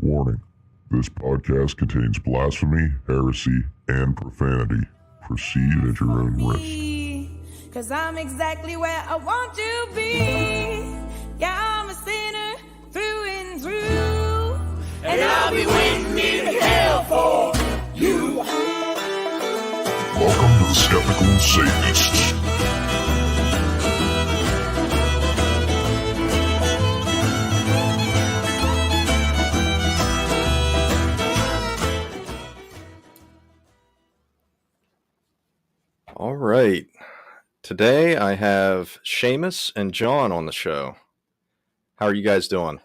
Warning, this podcast contains blasphemy, heresy, and profanity. Proceed at your own risk. 'Cause I'm exactly where I want to be. Yeah, I'm a sinner through and through. And I'll be waiting in hell for you. Welcome to the Skeptical Satanists. All right. Today I have Seamus and John on the show. How are you guys doing?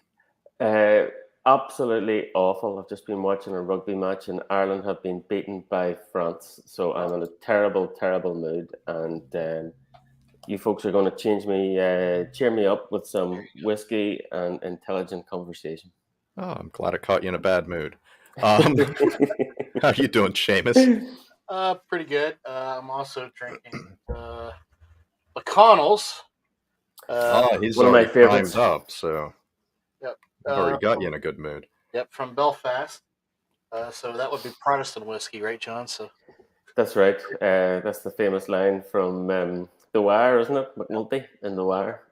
Absolutely awful. I've just been watching a rugby match and Ireland have been beaten by France. So I'm in a terrible, terrible mood. And you folks are going to cheer me up with some whiskey and intelligent conversation. Oh, I'm glad I caught you in a bad mood. How are you doing, Seamus? Pretty good. I'm also drinking McConnell's. He's one of my already favorites. primed up, so Yep. I've already got you in a good mood. Yep, from Belfast. So that would be Protestant whiskey, right, John? So That's right. That's the famous line from The Wire, isn't it? McNulty in The Wire.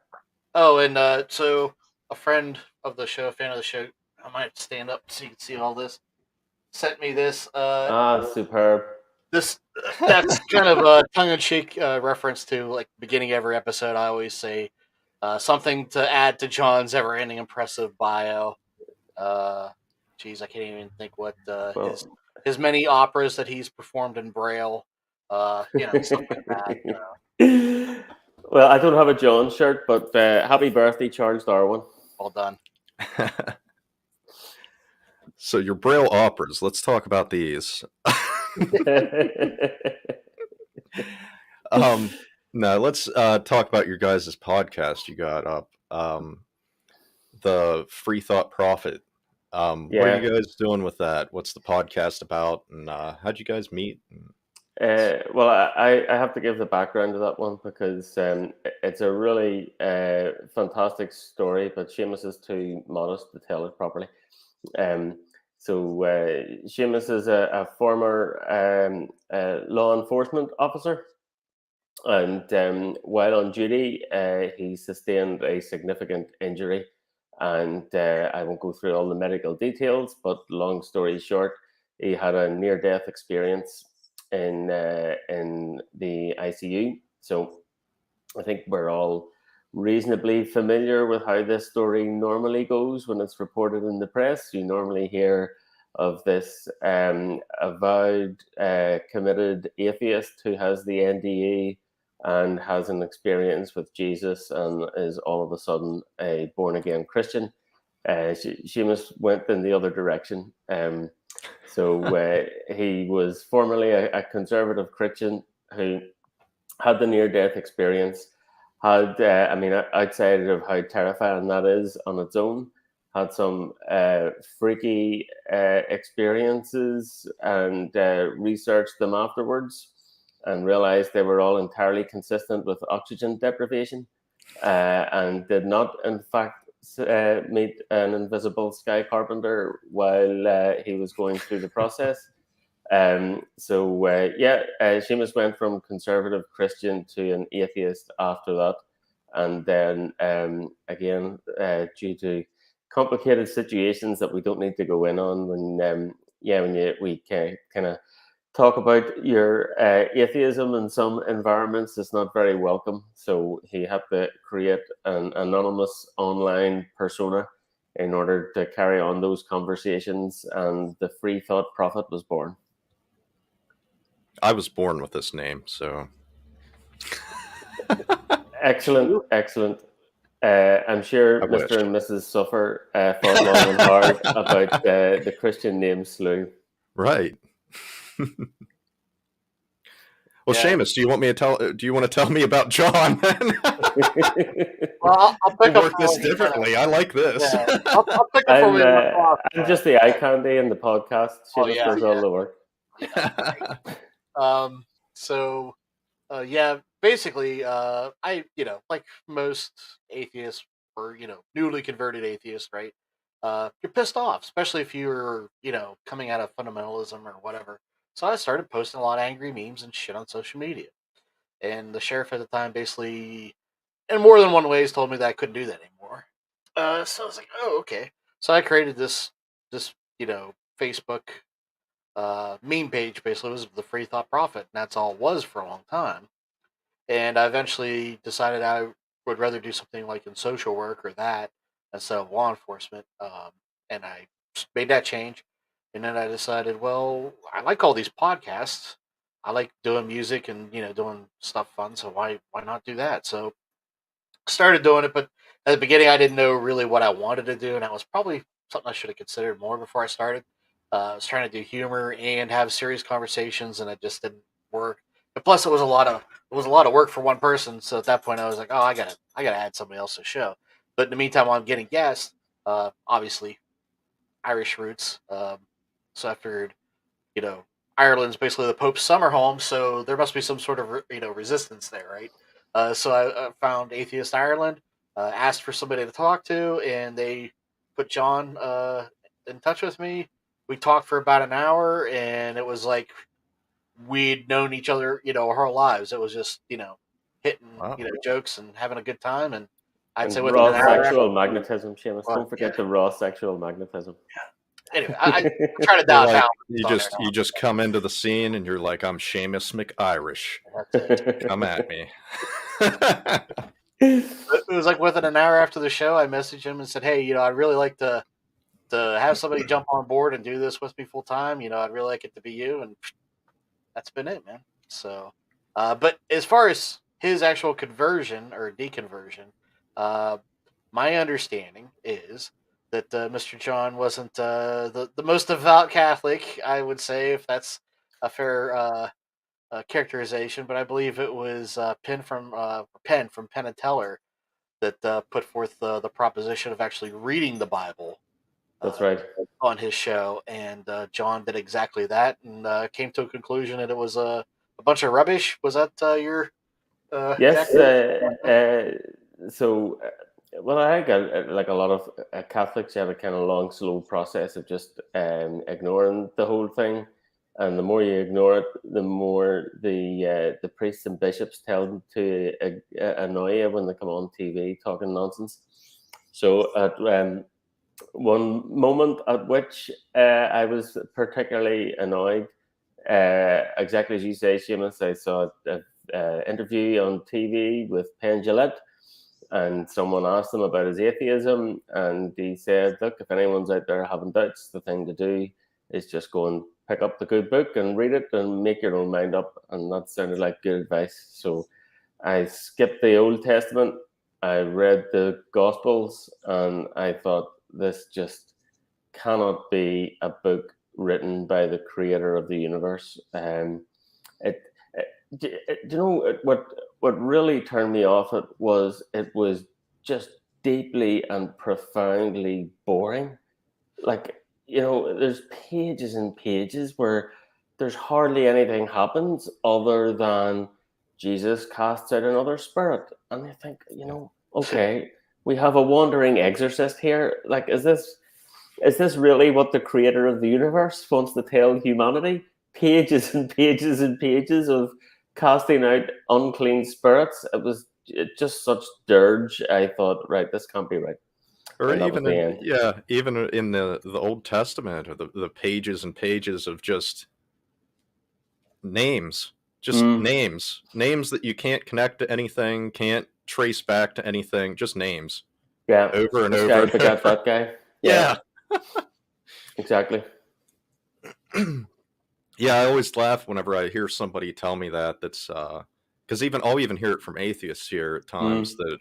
Oh, and so a friend of the show, a fan of the show, I might stand up so you can see all this, sent me this. Superb. That's kind of a tongue-in-cheek reference to like beginning every episode. I always say something to add to John's ever-ending impressive bio. Geez, I can't even think what his many operas that he's performed in Braille. Something like that. Well, I don't have a John shirt, but happy birthday, Charles Darwin. All done. So your Braille operas, let's talk about these. No, let's talk about your guys' podcast you got up. The Free Thought Prophet. What are you guys doing with that? What's the podcast about? And how'd you guys meet? Well, I have to give the background to that one because it's a really fantastic story, but Seamus is too modest to tell it properly. So Seamus is a former law enforcement officer, and while on duty, he sustained a significant injury. And I won't go through all the medical details, but long story short, he had a near-death experience in the ICU. So I think we're all reasonably familiar with how this story normally goes when it's reported in the press. You normally hear of this avowed, committed atheist who has the NDE and has an experience with Jesus and is all of a sudden a born-again Christian. Seamus went in the other direction. So he was formerly a conservative Christian who had the near-death experience, had, outside of how terrifying that is on its own, had some freaky experiences and researched them afterwards and realized they were all entirely consistent with oxygen deprivation and did not, in fact, meet an invisible sky carpenter while he was going through the process. Seamus went from conservative Christian to an atheist after that. And then again, due to complicated situations that we don't need to go in on, we kind of talk about your atheism in some environments, it's not very welcome. So he had to create an anonymous online persona in order to carry on those conversations, and the Free Thought Prophet was born. I was born with this name, so... Excellent. I'm sure Mr. and Mrs. Suffer thought long and hard about the Christian name Slew. Right. Well, yeah. Seamus, do you want to tell me about John? Well, I'll pick up this differently. I like this. Yeah. I'll pick up from I'm just the eye candy in the podcast. Seamus does all the work. Yeah. Basically, I like most atheists or newly converted atheists, right? you're pissed off, especially if you're, coming out of fundamentalism or whatever. So I started posting a lot of angry memes and shit on social media. And the sheriff at the time basically, in more than one ways, told me that I couldn't do that anymore. So I was like, oh, okay. So I created this Facebook meme page. Basically, it was the Free Thought Prophet, and that's all it was for a long time. And I eventually decided I would rather do something like in social work or that instead of law enforcement. And I made that change. And then I decided, well, I like all these podcasts. I like doing music and doing stuff fun. So why not do that? So I started doing it, but at the beginning I didn't know really what I wanted to do, and that was probably something I should have considered more before I started. I was trying to do humor and have serious conversations, and it just didn't work. And plus, it was a lot of work for one person. So at that point, I was like, oh, I gotta add somebody else to the show. But in the meantime, while I'm getting guests, obviously Irish roots. So I figured, you know, Ireland's basically the Pope's summer home, so there must be some sort of resistance there, right? So I found Atheist Ireland, asked for somebody to talk to, and they put John in touch with me. We talked for about an hour, and it was like we'd known each other, our whole lives. It was just hitting Wow. jokes and having a good time, and I'd And say within an raw hour. sexual magnetism, Seamus. Well, Don't forget the raw sexual magnetism. Anyway, I try to You're dial like, down. you just come into the scene and you're like, I'm Seamus McIrish. Come at me. It was like within an hour after the show, I messaged him and said, "Hey, I'd really like to have somebody jump on board and do this with me full time. I'd really like it to be you." And that's been it, man. So, but as far as his actual conversion or deconversion, uh, my understanding is that Mr. John wasn't the most devout Catholic. I would say, if that's a fair characterization, but I believe it was Penn from Penn and Teller that put forth the proposition of actually reading the Bible That's uh, right. on his show, and John did exactly that, and came to a conclusion that it was a bunch of rubbish. Was that your Yes. accurate? Well, I think like a lot of Catholics, you have a kind of long, slow process of just ignoring the whole thing, and the more you ignore it, the more the priests and bishops tell them to annoy you when they come on TV talking nonsense. So at one moment at which I was particularly annoyed, exactly as you say, Seamus, I saw an interview on TV with Penn Jillette, and someone asked him about his atheism, and he said, look, if anyone's out there having doubts, the thing to do is just go and pick up the good book and read it and make your own mind up. And that sounded like good advice. So I skipped the Old Testament, I read the Gospels, and I thought, this just cannot be a book written by the creator of the universe. Do you know what really turned me off it was just deeply and profoundly boring. Like, there's pages and pages where there's hardly anything happens other than Jesus casts out another spirit. And I think, okay, we have a wandering exorcist here. Like, is this really what the creator of the universe wants to tell humanity? Pages and pages and pages of casting out unclean spirits. It was just such dirge. I thought, right, this can't be right. Or And that was even the end. even in the Old Testament, or the pages and pages of just names, names that you can't connect to anything, can't trace back to anything, just names. Yeah, over and this over. guy and begat over. that guy. Yeah. Exactly. Yeah, I always laugh whenever I hear somebody tell me that. That's because I'll even hear it from atheists here at times that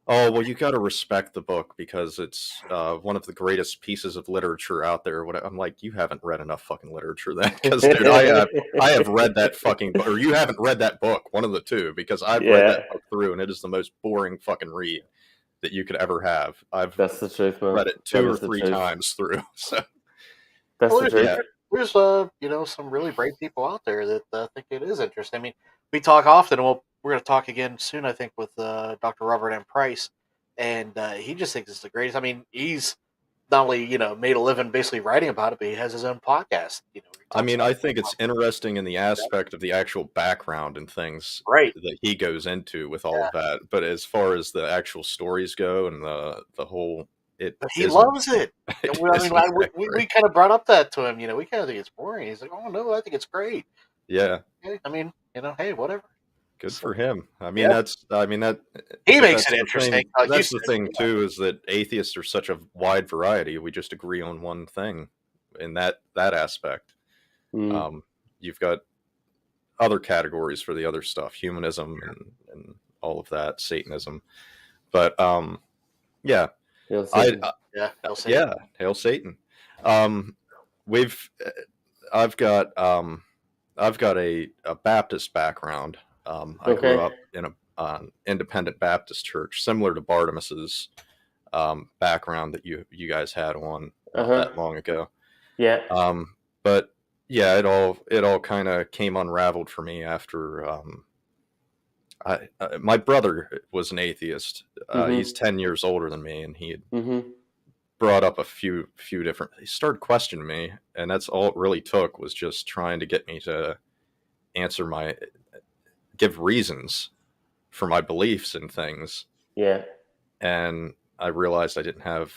oh, well, you got to respect the book because it's one of the greatest pieces of literature out there. I'm like, you haven't read enough fucking literature then, because dude, I have read that fucking book, or you haven't read that book, one of the two, because I've read that book through, and it is the most boring fucking read that you could ever have. That's the truth, man. Read it two or three times through. So that's the truth. There's some really brave people out there that think it is interesting. I mean, we talk often. We're going to talk again soon, I think, with Dr. Robert M. Price, and he just thinks it's the greatest. I mean, he's not only made a living basically writing about it, but he has his own podcast. Where he I talks mean, about I think it's interesting in the aspect of the actual background and things right. that he goes into with all Yeah. of that. But as far as the actual stories go and the whole, it But he isn't. loves it. It I mean, isn't that we great. kind of brought up that to him. We kind of think it's boring. He's like, oh no, I think it's great. Yeah, Okay, I mean, hey, whatever. good So, for him. I mean, yeah, that. he But makes that's it the interesting. thing. Like you That's said, the thing too, is that atheists are such a wide variety. We just agree on one thing in that aspect. Mm. You've got other categories for the other stuff, humanism and all of that, Satanism. But yeah, Hail I Satan. yeah, he'll say yeah, hail Satan. Um, we've I've got a Baptist background. I grew Okay. up in a independent Baptist church, similar to Bartimus's background that you guys had on not Uh-huh. that long ago. Yeah. But yeah, it all kind of came unraveled for me after my brother was an atheist. He's 10 years older than me, and he had Mm-hmm. brought up a few different. He started questioning me, and that's all it really took, was just trying to get me to answer give reasons for my beliefs and things. Yeah. And I realized I didn't have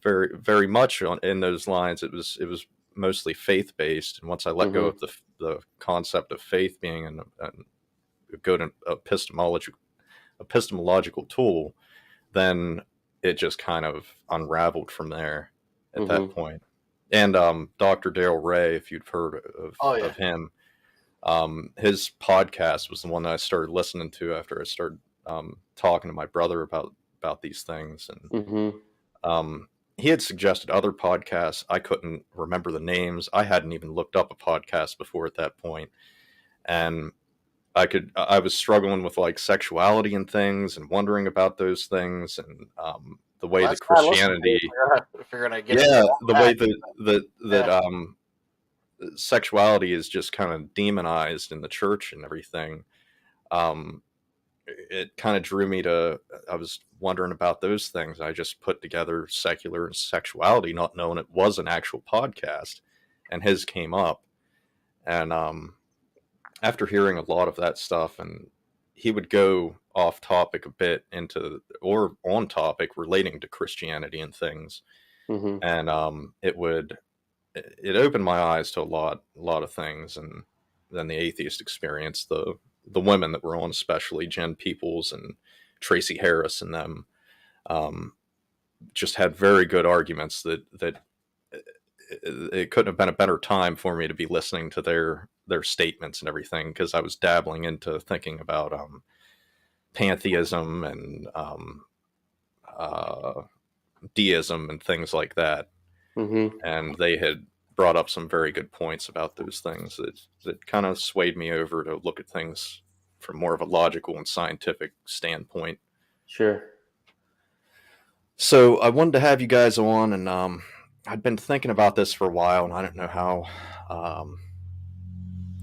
very much in those lines. It was mostly faith based, and once I let go Mm-hmm. of the concept of faith being a good epistemological tool, then it just kind of unraveled from there at that Mm-hmm. point. And Dr. Daryl Ray, if you've heard Oh yeah. of him, his podcast was the one that I started listening to after I started talking to my brother about these things. And Mm-hmm. he had suggested other podcasts. I couldn't remember the names. I hadn't even looked up a podcast before at that point. And I was struggling with like sexuality and things and wondering about those things, and the way Well, that that's why I listen to Christianity, it if you're gonna get into yeah, all the way that. that sexuality is just kind of demonized in the church and everything. Um, it kind of drew me to. I was wondering about those things. I just put together secular and sexuality, not knowing it was an actual podcast, and his came up, and after hearing a lot of that stuff, and he would go off topic a bit into or on topic relating to Christianity and things, Mm-hmm. and it opened my eyes to a lot of things. And then the atheist experience, the women that were on, especially Jen Peoples and Tracy Harris, and them just had very good arguments that it couldn't have been a better time for me to be listening to their statements and everything, because I was dabbling into thinking about pantheism and uh, deism and things like that. Mm-hmm. And they had brought up some very good points about those things that kind of swayed me over to look at things from more of a logical and scientific standpoint. Sure. So I wanted to have you guys on, and I'd been thinking about this for a while, and I don't know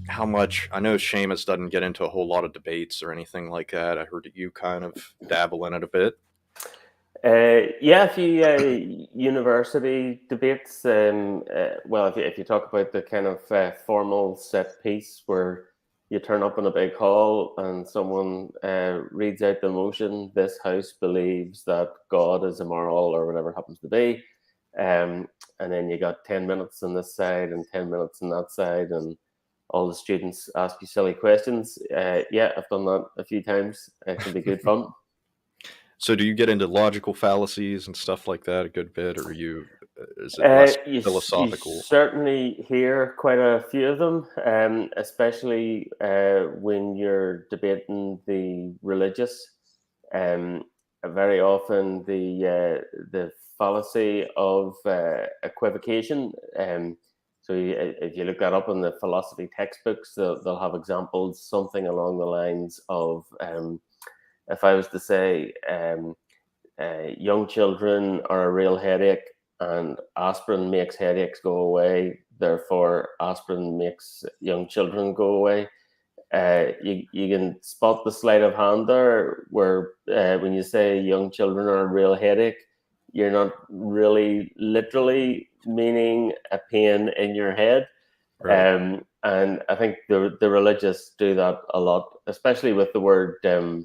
how much. I know Seamus doesn't get into a whole lot of debates or anything like that. I heard that you kind of dabble in it a bit. Yeah, if you university debates, well, if you talk about the kind of formal set piece where you turn up in a big hall and someone reads out the motion, this house believes that God is immoral or whatever it happens to be, and then you got 10 minutes on this side and 10 minutes on that side, and all the students ask you silly questions. Yeah, I've done that a few times. It can be good fun. So do you get into logical fallacies and stuff like that a good bit, or is it less You philosophical? certainly hear quite a few of them, especially when you're debating the religious. Very often the fallacy of equivocation. So if you look that up in the philosophy textbooks, they'll have examples, something along the lines of, if I was to say, young children are a real headache, and aspirin makes headaches go away, therefore aspirin makes young children go away. You can spot the sleight of hand there, where when you say young children are a real headache, you're not really literally meaning a pain in your head. Right. And I think the religious do that a lot, especially with the word. The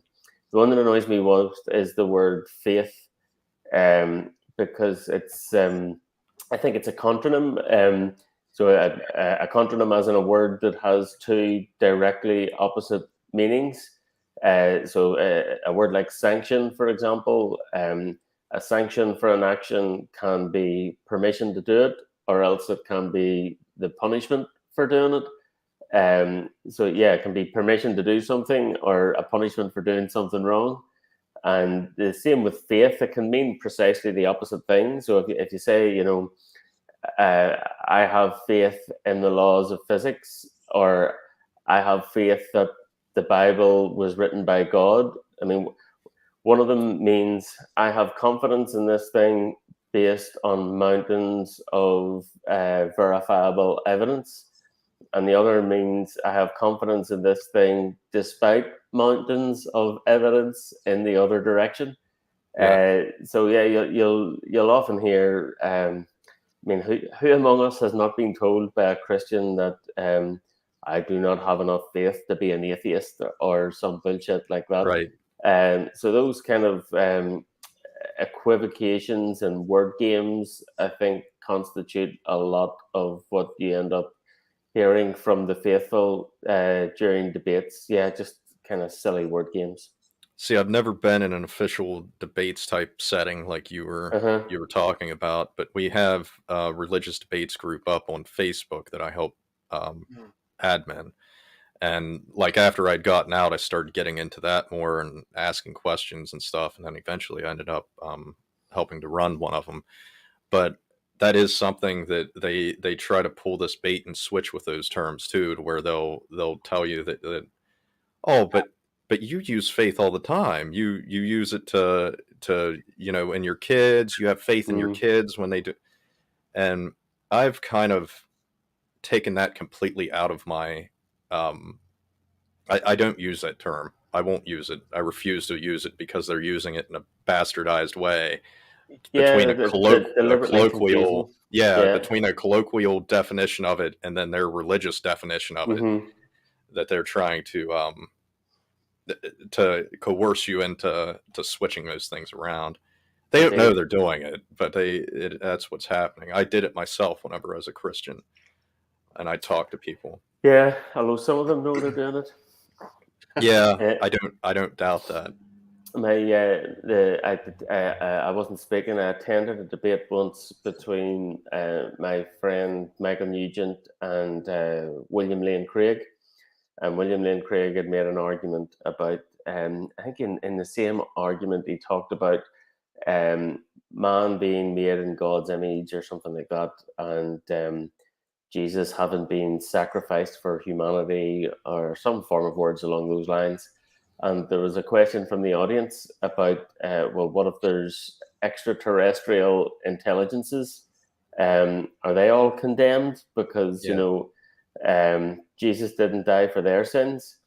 one that annoys me most is the word faith, because it's I think it's a contronym. So a contronym as in a word that has two directly opposite meanings. A word like sanction, for example, a sanction for an action can be permission to do it, or else it can be the punishment for doing it. So yeah, it can be permission to do something or a punishment for doing something wrong. And the same with faith, it can mean precisely the opposite thing. So if you say, I have faith in the laws of physics, or I have faith that the Bible was written by God. I mean, one of them means I have confidence in this thing based on mountains of verifiable evidence. And the other means I have confidence in this thing despite mountains of evidence in the other direction. Yeah. So yeah, you'll often hear. I mean, who among us has not been told by a Christian that I do not have enough faith to be an atheist, or some bullshit like that? Right. So those kind of equivocations and word games, I think, constitute a lot of what you end up hearing from the faithful during debates. Yeah, just kind of silly word games. See, I've never been in an official debates type setting like Uh-huh. you were talking about, but we have a religious debates group up on Facebook that I help um, Mm. admin. And like after I'd gotten out, I started getting into that more and asking questions and stuff, and then eventually I ended up helping to run one of them. But that is something that they try to pull this bait and switch with those terms too, to where they'll tell you that oh, but you use faith all the time. You use it to in your kids. You have faith in your Mm. kids when they do. And I've kind of taken that completely out of my. Um, I don't use that term. I won't use it. I refuse to use it because they're using it in a bastardized way between Yeah, deliberately confusing. Yeah. between a colloquial definition of it and then their religious definition of it Mm-hmm. that they're trying to coerce you into switching those things around. They don't know Indeed. they're doing it, but that's what's happening. I did it myself whenever I was a Christian, and I talk to people. Yeah, although some of them know they're doing it. Yeah, Uh, I don't doubt that. I wasn't speaking. I attended a debate once between my friend Michael Nugent and William Lane Craig. And William Lane Craig had made an argument about, I think in the same argument, he talked about man being made in God's image or something like that, and Jesus having been sacrificed for humanity, or some form of words along those lines. And there was a question from the audience about, well, what if there's extraterrestrial intelligences? Are they all condemned because, Yeah. Jesus didn't die for their sins?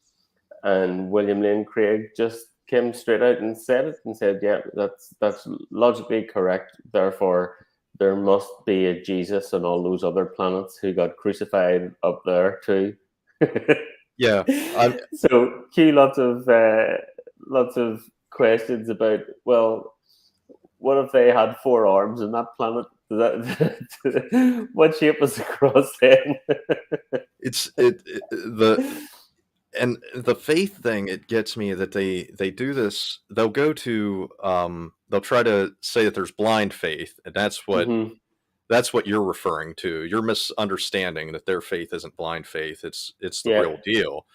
And William Lane Craig just came straight out and said it, and said, yeah, that's logically correct. Therefore, there must be a Jesus on all those other planets who got crucified up there too. Yeah, I So, cue lots of questions about, well, what if they had 4 arms in that planet? What shape was the cross then? it's the faith thing. It gets me that they do this. They'll go to they'll try to say that there's blind faith, and Mm-hmm. that's what you're referring to. You're misunderstanding that their faith isn't blind faith. It's the Yeah. real deal.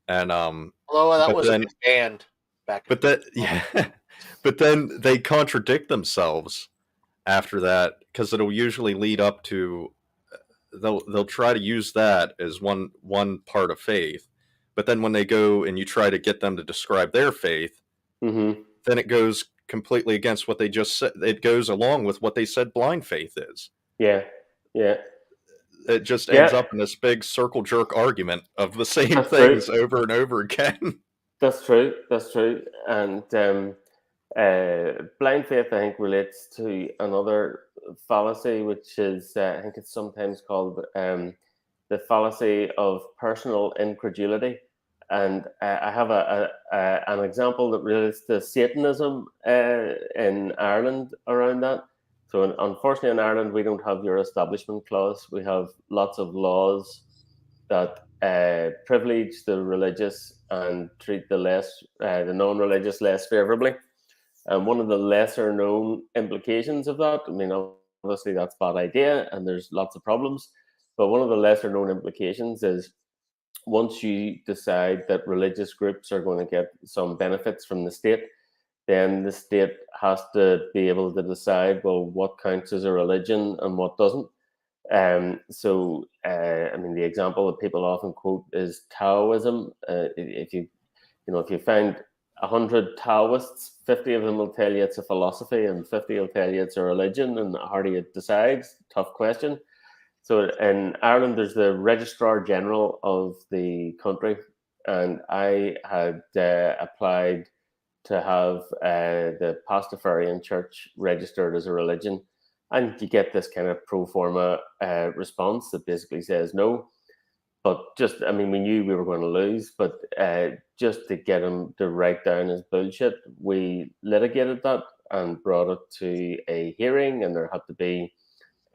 And Although that but was a then big band back. but that yeah, but then they contradict themselves after that because it'll usually lead up to they'll try to use that as one part of faith, but then when they go and you try to get them to describe their faith, Mm-hmm. then it goes completely against what they just said. It goes along with what they said blind faith is. Yeah. Yeah. It just ends Yeah. up in this big circle jerk argument of the same That's true. things over and over again. That's true. That's true. And Blind faith, I think, relates to another fallacy, which is, I think it's sometimes called the fallacy of personal incredulity. And I have an example that relates to Satanism in Ireland around that. So, unfortunately, in Ireland, we don't have your establishment clause. We have lots of laws that privilege the religious and treat the non-religious less favorably. And one of the lesser known implications of that, I mean, obviously that's a bad idea and there's lots of problems, but one of the lesser known implications is once you decide that religious groups are going to get some benefits from the state, then the state has to be able to decide, well, what counts as a religion and what doesn't. I mean, the example that people often quote is Taoism. If you find 100 Taoists, 50 of them will tell you it's a philosophy and 50 will tell you it's a religion. And how do you decide? Tough question. So in Ireland, there's the Registrar General of the country, and I had applied to have the Pastafarian Church registered as a religion. And you get this kind of pro forma response that basically says no. But just, I mean, we knew we were going to lose, but just to get him to write down his bullshit, we litigated that and brought it to a hearing, and there had to be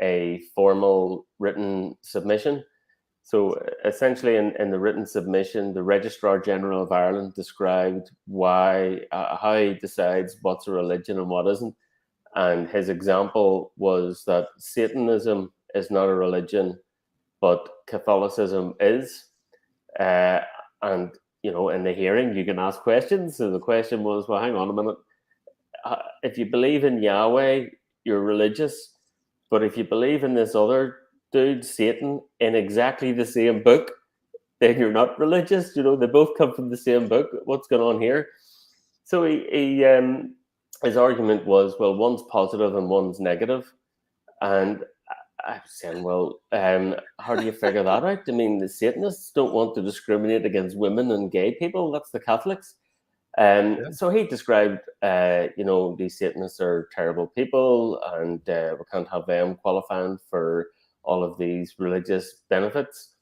a formal written submission. So essentially, in the written submission, the Registrar General of Ireland described how he decides what's a religion and what isn't. And his example was that Satanism is not a religion, but Catholicism is. And, in the hearing, you can ask questions. So the question was, well, hang on a minute. If you believe in Yahweh, you're religious. But if you believe in this other dude, Satan, in exactly the same book, then you're not religious. They both come from the same book. What's going on here? So his argument was, well, one's positive and one's negative. And I was saying, well, how do you figure that out? I mean, the Satanists don't want to discriminate against women and gay people. That's the Catholics. So he described, these Satanists are terrible people and we can't have them qualifying for all of these religious benefits.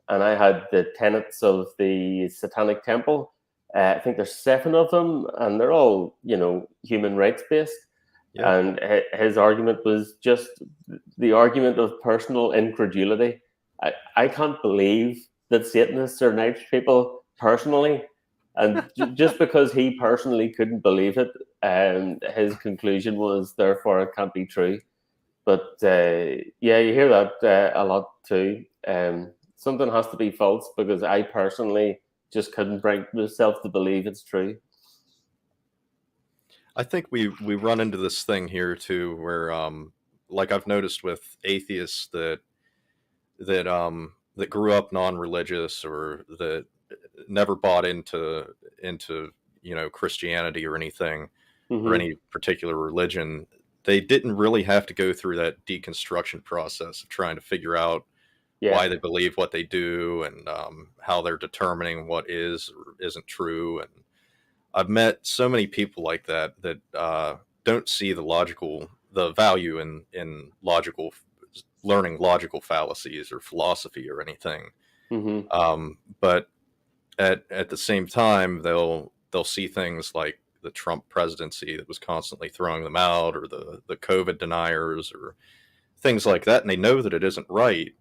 And I had the tenets of the Satanic Temple. I think there's 7 of them, and they're all, human rights based. Yeah. And his argument was just the argument of personal incredulity. I can't believe that Satanists are nice people personally. And just because he personally couldn't believe it, his conclusion was, therefore, it can't be true. But you hear that a lot too. Something has to be false because I personally just couldn't bring myself to believe it's true. I think we run into this thing here too, where like I've noticed with atheists that grew up non-religious or that never bought into Christianity or anything, or any particular religion. They didn't really have to go through that deconstruction process of trying to figure out why they believe what they do and how they're determining what is or isn't true. And I've met so many people like that don't see the value in learning logical fallacies or philosophy or anything. But at the same time, they'll see things like the Trump presidency that was constantly throwing them out, or the COVID deniers, or things like that, and they know that it isn't right.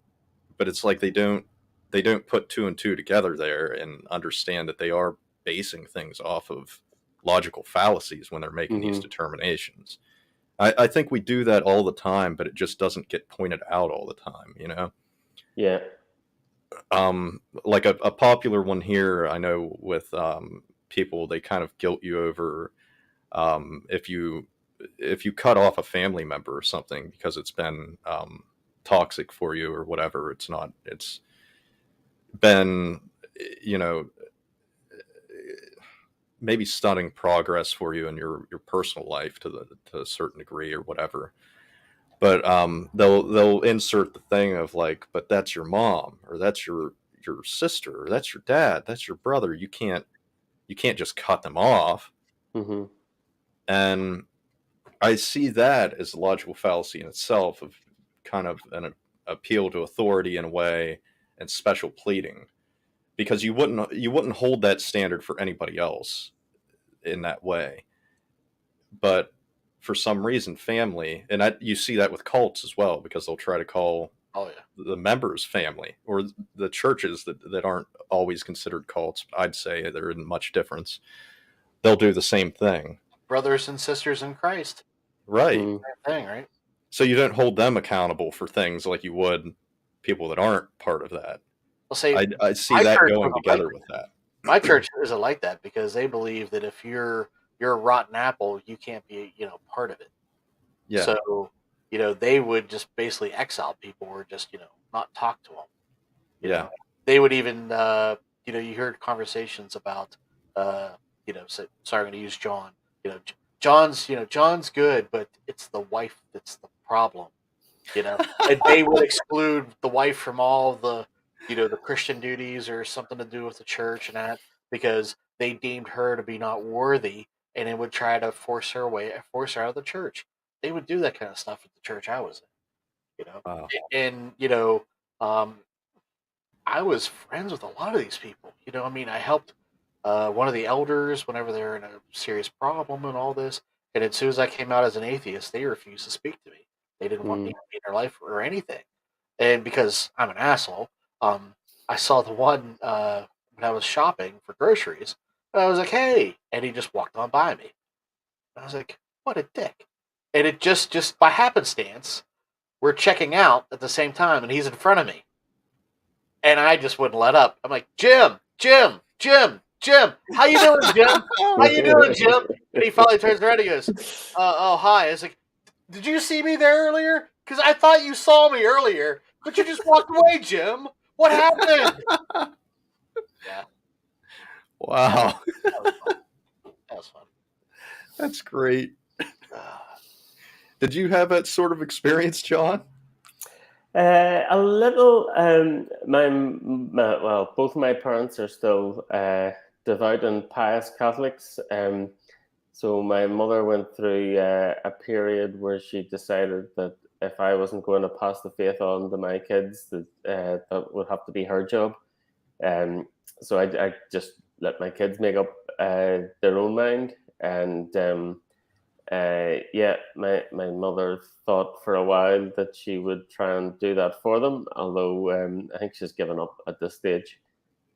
But it's like they don't put 2 and 2 together there and understand that they are basing things off of logical fallacies when they're making these determinations. I think we do that all the time, but it just doesn't get pointed out all the time, Yeah. Like a popular one here, I know with people, they kind of guilt you over if you cut off a family member or something because it's been toxic for you or whatever. It's been, maybe stunning progress for you in your personal life to a certain degree or whatever. But they'll insert the thing of like, but that's your mom, or that's your sister, or that's your dad, that's your brother. You can't just cut them off. And I see that as a logical fallacy in itself, of kind of an appeal to authority in a way, and special pleading, because you wouldn't hold that standard for anybody else in that way. But for some reason, family, and you see that with cults as well, because they'll try to call Oh yeah. the members family, or the churches that aren't always considered cults. I'd say there isn't much difference. They'll do the same thing. Brothers and sisters in Christ. Right. Mm. Same thing, right? So you don't hold them accountable for things like you would people that aren't part of that. Well, say I see my that church going wasn't like together with that. my church isn't like that, because they believe that if you're a rotten apple, you can't be, part of it. Yeah. So, they would just basically exile people, or just, not talk to them. You Yeah. know? They would even, you heard conversations about, sorry, I'm going to use John. John's good, but it's the wife that's the problem. And they would exclude the wife from all the, the Christian duties or something to do with the church and that, because they deemed her to be not worthy, and it would try to force her out of the church. They would do that kind of stuff at the church I was in, Wow. and um, I was friends with a lot of these people. I helped one of the elders whenever they're in a serious problem and all this. And as soon as I came out as an atheist, they refused to speak to me. They didn't want me in their life or anything. And because I'm an asshole, I saw the one when I was shopping for groceries. And I was like, "Hey," and he just walked on by me. And I was like, "What a dick!" And it just by happenstance, we're checking out at the same time, and he's in front of me. And I just wouldn't let up. I'm like, Jim, how you doing, Jim? How you doing, Jim? And he finally turns around and he goes, oh, hi. I was like, did you see me there earlier? Because I thought you saw me earlier, but you just walked away, Jim. What happened? Yeah. Wow. That was fun. That's great. Did you have that sort of experience, John? A little. Well, both my parents are still devout and pious Catholics. So my mother went through a period where she decided that if I wasn't going to pass the faith on to my kids, that would have to be her job. So I just let my kids make up their own mind. And my mother thought for a while that she would try and do that for them, although I think she's given up at this stage.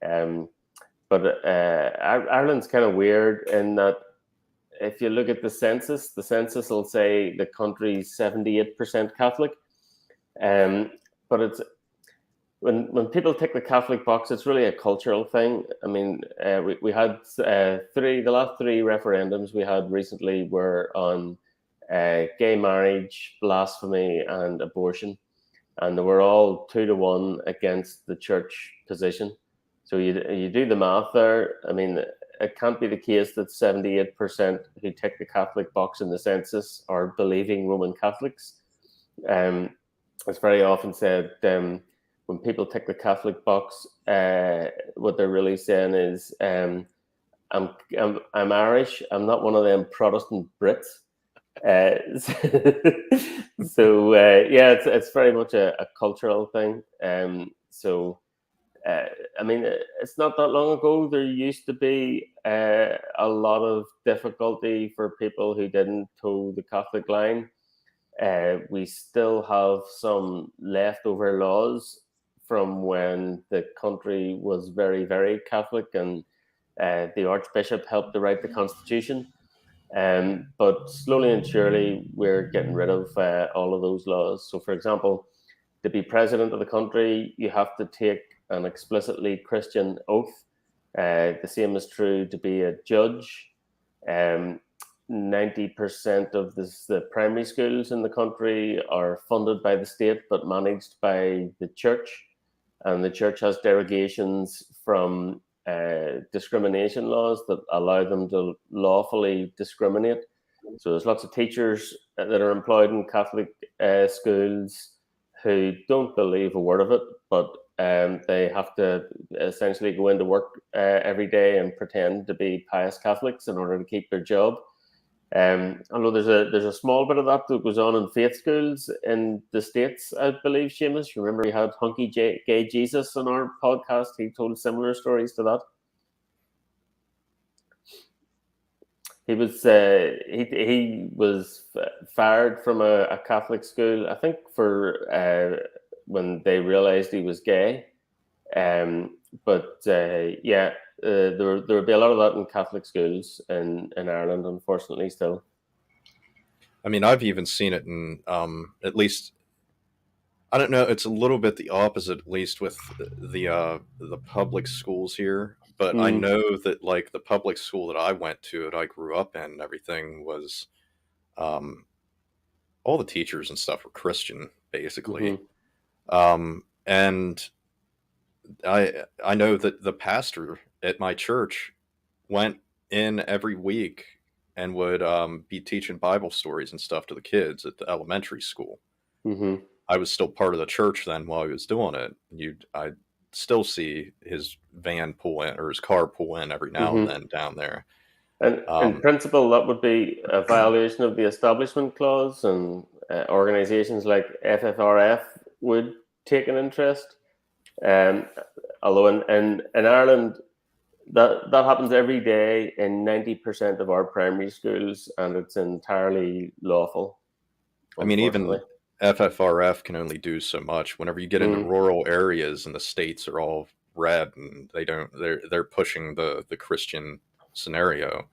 But Ireland's kind of weird in that if you look at the census will say the country's 78% Catholic. But it's when people tick the Catholic box, it's really a cultural thing. I mean, we had the last three referendums we had recently were on gay marriage, blasphemy, and abortion, and they were all 2-1 against the church position. So you do the math there. I mean, it can't be the case that 78% who tick the Catholic box in the census are believing Roman Catholics. It's very often said when people tick the Catholic box, what they're really saying is, I'm Irish. I'm not one of them Protestant Brits. It's very much a cultural thing. I mean, it's not that long ago. There used to be a lot of difficulty for people who didn't toe the Catholic line. We still have some leftover laws from when the country was very, very Catholic, and the Archbishop helped to write the Constitution. But slowly and surely, we're getting rid of all of those laws. So, for example, to be president of the country, you have to take an explicitly Christian oath. The same is true to be a judge. 90% of the primary schools in the country are funded by the state but managed by the church. And the church has derogations from discrimination laws that allow them to lawfully discriminate. So there's lots of teachers that are employed in Catholic schools who don't believe a word of it, but they have to essentially go into work every day and pretend to be pious Catholics in order to keep their job. I know there's a small bit of that goes on in faith schools in the States, I believe, Seamus. You remember we had Hunky Gay Jesus on our podcast. He told similar stories to that. He was fired from a Catholic school, I think, for when they realized he was gay. But yeah, there would be a lot of that in Catholic schools in Ireland, unfortunately, still. I mean, I've even seen it in at least, I don't know, it's a little bit the opposite, at least with the public schools here. But I know that like the public school that I went to, that I grew up in, and everything was, all the teachers and stuff were Christian, basically. And I know that the pastor at my church went in every week and would be teaching Bible stories and stuff to the kids at the elementary school. I was still part of the church then while he was doing it. I'd still see his van pull in or his car pull in every now and then down there. And in principle, that would be a violation of the Establishment Clause, and organisations like FFRF would take an interest. Although in Ireland, that happens every day in 90% of our primary schools, and it's entirely lawful. I mean, even FFRF can only do so much. Whenever you get into rural areas and the states are all red and they're pushing the Christian scenario,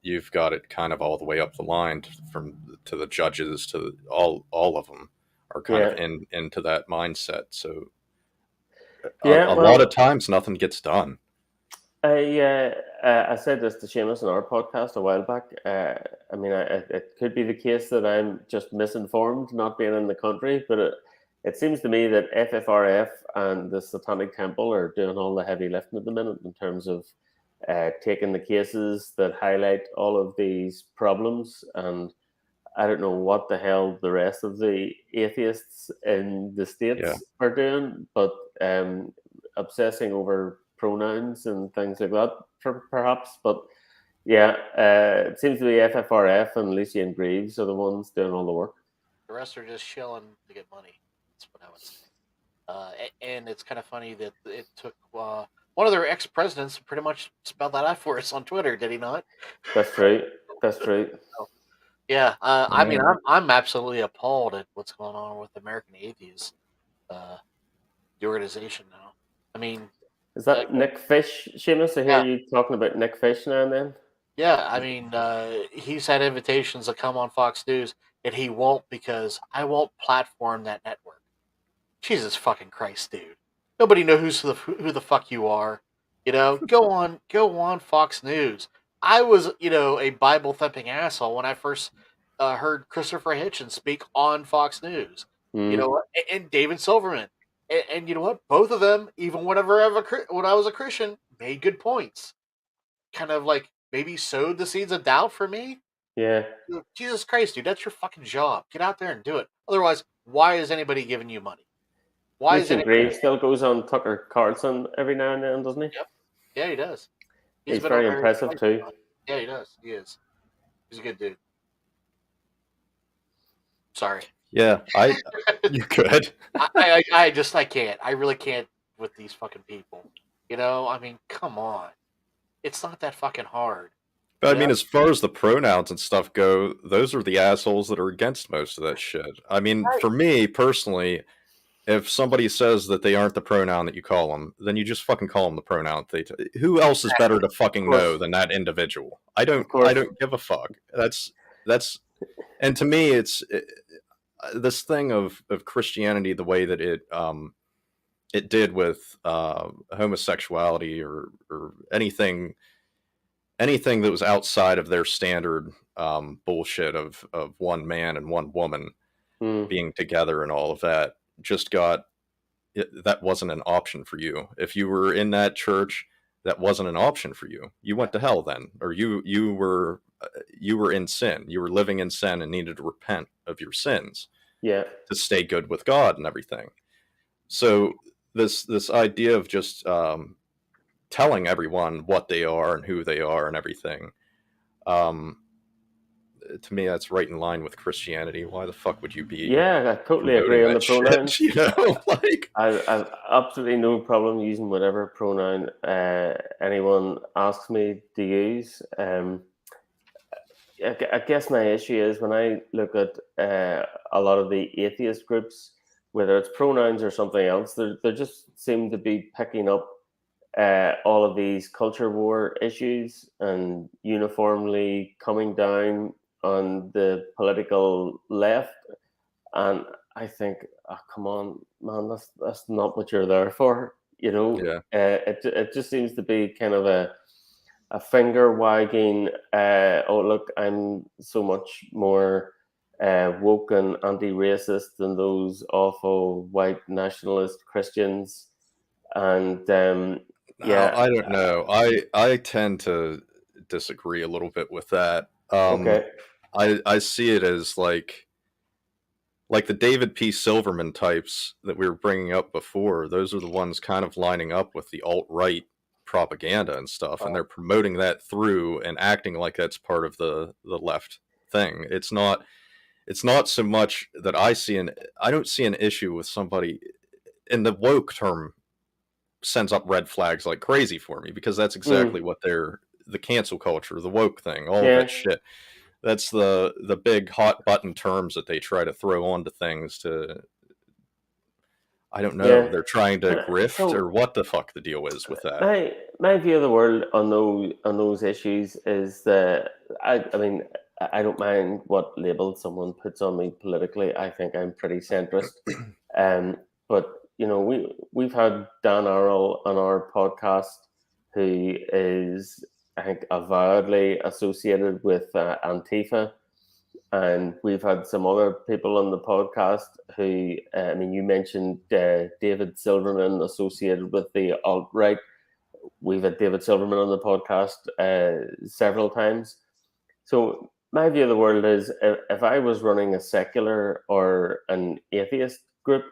you've got it kind of all the way up the line to the judges, to all of them are kind of into that mindset. So a lot of times nothing gets done. I said this to Seamus in our podcast a while back. I mean, it could be the case that I'm just misinformed, not being in the country, but it seems to me that FFRF and the Satanic Temple are doing all the heavy lifting at the minute in terms of taking the cases that highlight all of these problems. And I don't know what the hell the rest of the atheists in the States are doing, but obsessing over pronouns and things like that, perhaps. But yeah, it seems to be FFRF and Lucy and Greaves are the ones doing all the work. The rest are just shilling to get money. That's what I would say. And it's kind of funny that it took one of their ex-presidents pretty much spelled that out for us on Twitter, did he not? That's true. That's true. Yeah, I mean, I'm absolutely appalled at what's going on with American Atheists, the organization now. I mean, is that Nick Fish, Seamus? I hear you talking about Nick Fish now and then. Yeah, I mean, he's had invitations to come on Fox News, and he won't because I won't platform that network. Jesus fucking Christ, dude! Nobody knows who the fuck you are. You know, go on Fox News. I was, a Bible thumping asshole when I first heard Christopher Hitchens speak on Fox News. You know, and David Silverman. And you know what? Both of them, even when I was a Christian, made good points. Kind of like maybe sowed the seeds of doubt for me. Yeah. Jesus Christ, dude, that's your fucking job. Get out there and do it. Otherwise, why is anybody giving you money? Why is it? Graves still goes on Tucker Carlson every now and then, doesn't he? Yep. Yeah, he does. He's very impressive too. Yeah, he does. He is. He's a good dude. Sorry. Yeah, you could. I can't. I really can't with these fucking people. I mean, come on. It's not that fucking hard. But I mean, as far as the pronouns and stuff go, those are the assholes that are against most of that shit. I mean, for me personally, if somebody says that they aren't the pronoun that you call them, then you just fucking call them the pronoun. Who else is better to fucking know than that individual? I don't give a fuck. That's, and to me, it's this thing of Christianity, the way that it did with homosexuality or anything that was outside of their standard bullshit of one man and one woman being together and all of that. That wasn't an option for you. If you were in that church, that wasn't an option for you. You went to hell then, or you were in sin. You were living in sin and needed to repent of your sins. Yeah. To stay good with God and everything. So this idea of just telling everyone what they are and who they are and everything, to me, that's right in line with Christianity. Why the fuck would you be Yeah, I totally agree promoting on the that shit? pronouns. You know, like I've absolutely no problem using whatever pronoun anyone asks me to use. I guess my issue is when I look at a lot of the atheist groups, whether it's pronouns or something else, they just seem to be picking up all of these culture war issues and uniformly coming down on the political left. And I think, oh, come on, man, that's not what you're there for. You know, yeah. it just seems to be kind of a finger wagging. Oh, look, I'm so much more woke and anti-racist than those awful white nationalist Christians. And yeah, I don't know. I tend to disagree a little bit with that. okay, I see it as like the David P. Silverman types that we were bringing up before. Those are the ones kind of lining up with the alt-right propaganda and stuff, and they're promoting that through and acting like that's part of the left thing. It's not so much that I don't see an issue with somebody, and the woke term sends up red flags like crazy for me, because that's exactly what the cancel culture, the woke thing, all of yeah, that shit. That's the big hot button terms that they try to throw onto things to, I don't know, yeah. they're trying to grift, or So what the fuck the deal is with that. my view of the world on those issues is that I mean I don't mind what label someone puts on me politically. I think I'm pretty centrist. But you know, we've had Dan Arrell on our podcast, who is, I think, avowedly associated with Antifa, and we've had some other people on the podcast who, I mean, you mentioned David Silverman associated with the alt right. We've had David Silverman on the podcast several times. So my view of the world is, if I was running a secular or an atheist group,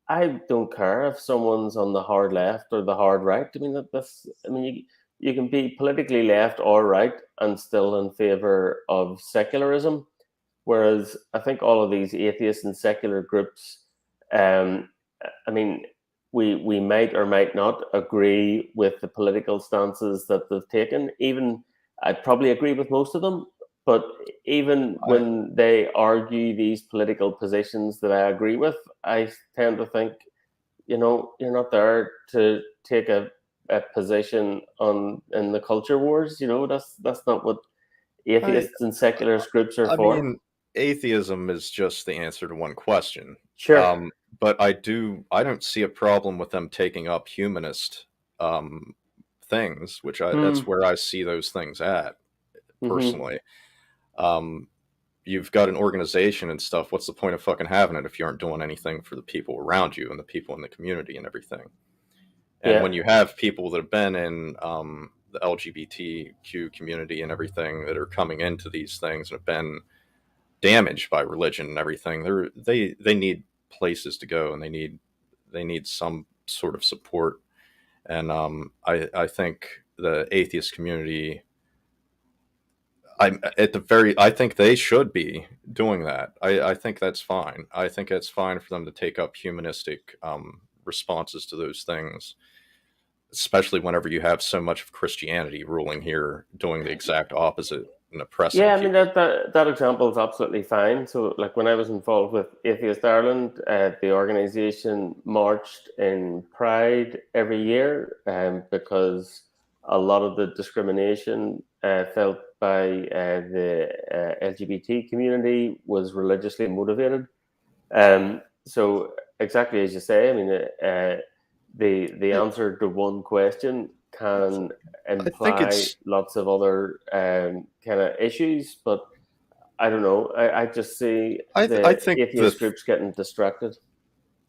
I don't care if someone's on the hard left or the hard right. I mean, you can be politically left or right and still in favor of secularism. Whereas I think all of these atheist and secular groups, um, I mean, we might or might not agree with the political stances that they've taken. Even I'd probably agree with most of them, but even when they argue these political positions that I agree with, I tend to think, you know, you're not there to take a position in the culture wars. You know, that's not what atheists and secularist groups are I for. mean, atheism is just the answer to one question. Sure. But I don't see a problem with them taking up humanist things, which that's where I see those things at personally. You've got an organization and stuff. What's the point of fucking having it if you aren't doing anything for the people around you and the people in the community and everything? And when you have people that have been in the LGBTQ community and everything that are coming into these things and have been damaged by religion and everything, they need places to go, and they need some sort of support. And I think the atheist community, I think they should be doing that. I think that's fine. I think it's fine for them to take up humanistic responses to those things, especially whenever you have so much of Christianity ruling here, doing the exact opposite and oppressing Yeah, I mean people. that example is absolutely fine. So, like when I was involved with Atheist Ireland, the organisation marched in Pride every year, because a lot of the discrimination felt by the LGBT community was religiously motivated. So, exactly as you say, I mean, the answer to one question can I think imply lots of other kind of issues, but I don't know. I just see I the think atheist groups getting distracted.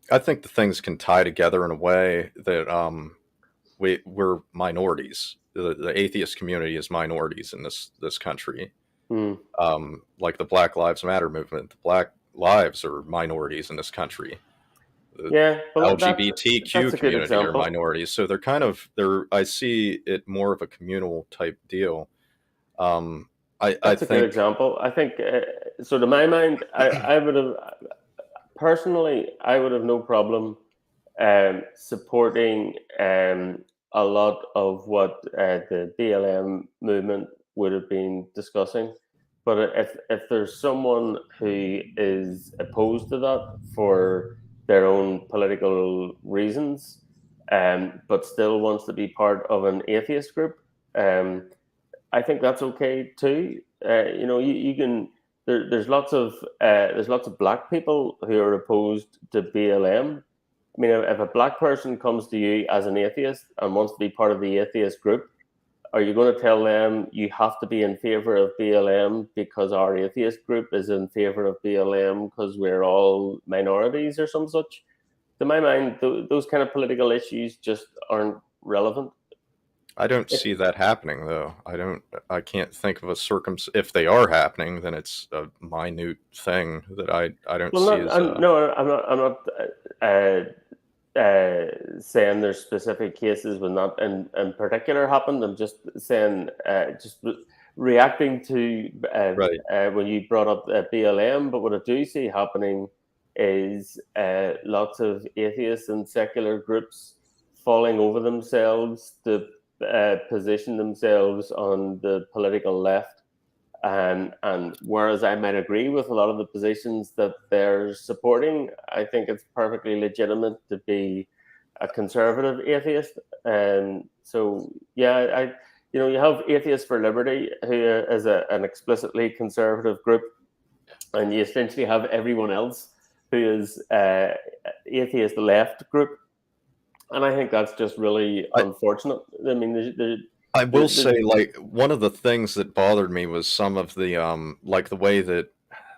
I think the things can tie together in a way that we're minorities. The atheist community is minorities in this country. Hmm. Like the Black Lives Matter movement, the Black lives are minorities in this country. The Yeah, well, LGBTQ that's a good community are example. minorities, so they're kind of I see it more of a communal type deal. That's a good think example. I think, so to my mind, I would have, personally, I would have no problem supporting a lot of what the BLM movement would have been discussing. But if there's someone who is opposed to that for their own political reasons, but still wants to be part of an atheist group, I think that's okay too. You can. There's lots of black people who are opposed to BLM. I mean, if a black person comes to you as an atheist and wants to be part of the atheist group, are you going to tell them you have to be in favor of BLM because our atheist group is in favor of BLM because we're all minorities or some such? To my mind, those kind of political issues just aren't relevant. I don't see that happening though. I can't think of a if they are happening, then it's a minute thing that I don't see as no, I'm not saying there's specific cases when that in particular happened. I'm just saying, just reacting to right. when you brought up BLM. But what I do see happening is lots of atheists and secular groups falling over themselves to position themselves on the political left. And whereas I might agree with a lot of the positions that they're supporting, I think it's perfectly legitimate to be a conservative atheist. And so, yeah, you have Atheists for Liberty, who is an explicitly conservative group, and you essentially have everyone else who is atheist left group. And I think that's just really unfortunate. I mean, I will say, like, one of the things that bothered me was some of the like the way that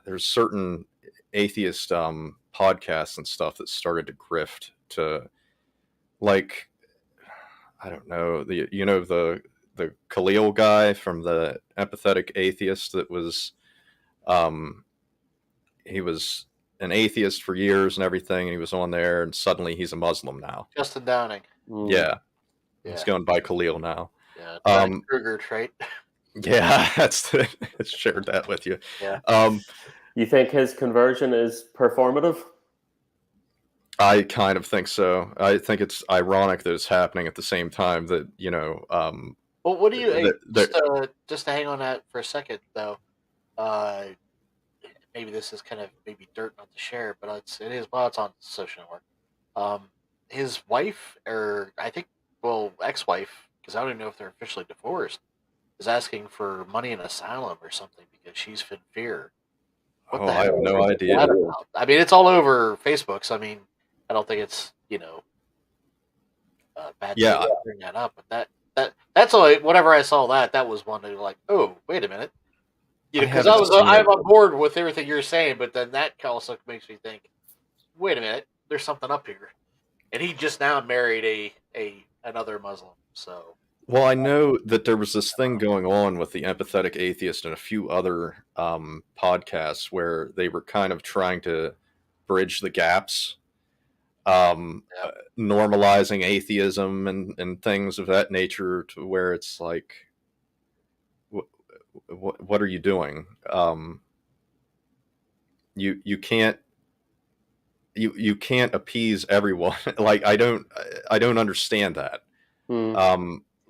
there's certain atheist podcasts and stuff that started to grift to, like, I don't know, the Khalil guy from the Empathetic Atheist that was he was an atheist for years and everything, and he was on there, and suddenly he's a Muslim now. Justin Downing. Yeah. He's going by Khalil now. Yeah, Kruger trait. Yeah, it's shared that with you. Yeah. You think his conversion is performative? I kind of think so. I think it's ironic that it's happening at the same time that, well, what do you just to hang on that for a second though? Maybe this is kind of maybe dirt not to share, but it is it's on social network. His wife, or I think, ex-wife, because I don't even know if they're officially divorced, is asking for money in asylum or something because she's in fear. What the hell? I have no idea. I mean, it's all over Facebook, so I mean, I don't think it's bad to bring that up. But that's all. Whenever I saw that was one that like, oh, wait a minute, because I'm on board with everything you're saying, but then that also makes me think, wait a minute, there's something up here. And he just now married another Muslim. So, well, I know that there was this thing going on with the Empathetic Atheist and a few other podcasts where they were kind of trying to bridge the gaps, normalizing atheism and things of that nature, to where it's like, what are you doing? You can't. You can't appease everyone. Like, I don't understand that.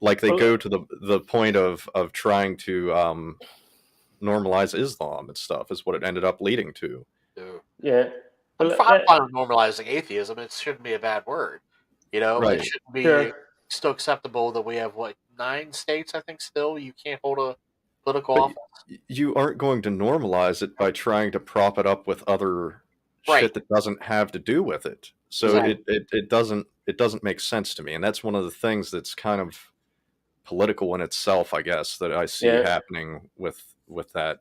Like, they go to the point of trying to normalize Islam and stuff is what it ended up leading to. Yeah. I'm fine with normalizing atheism. It shouldn't be a bad word. Right. It shouldn't be still acceptable that we have 9 states, I think, still you can't hold a political office. You aren't going to normalize it by trying to prop it up with other shit that doesn't have to do with it. So exactly. it doesn't make sense to me. And that's one of the things that's kind of political in itself, I guess, that I see happening with that.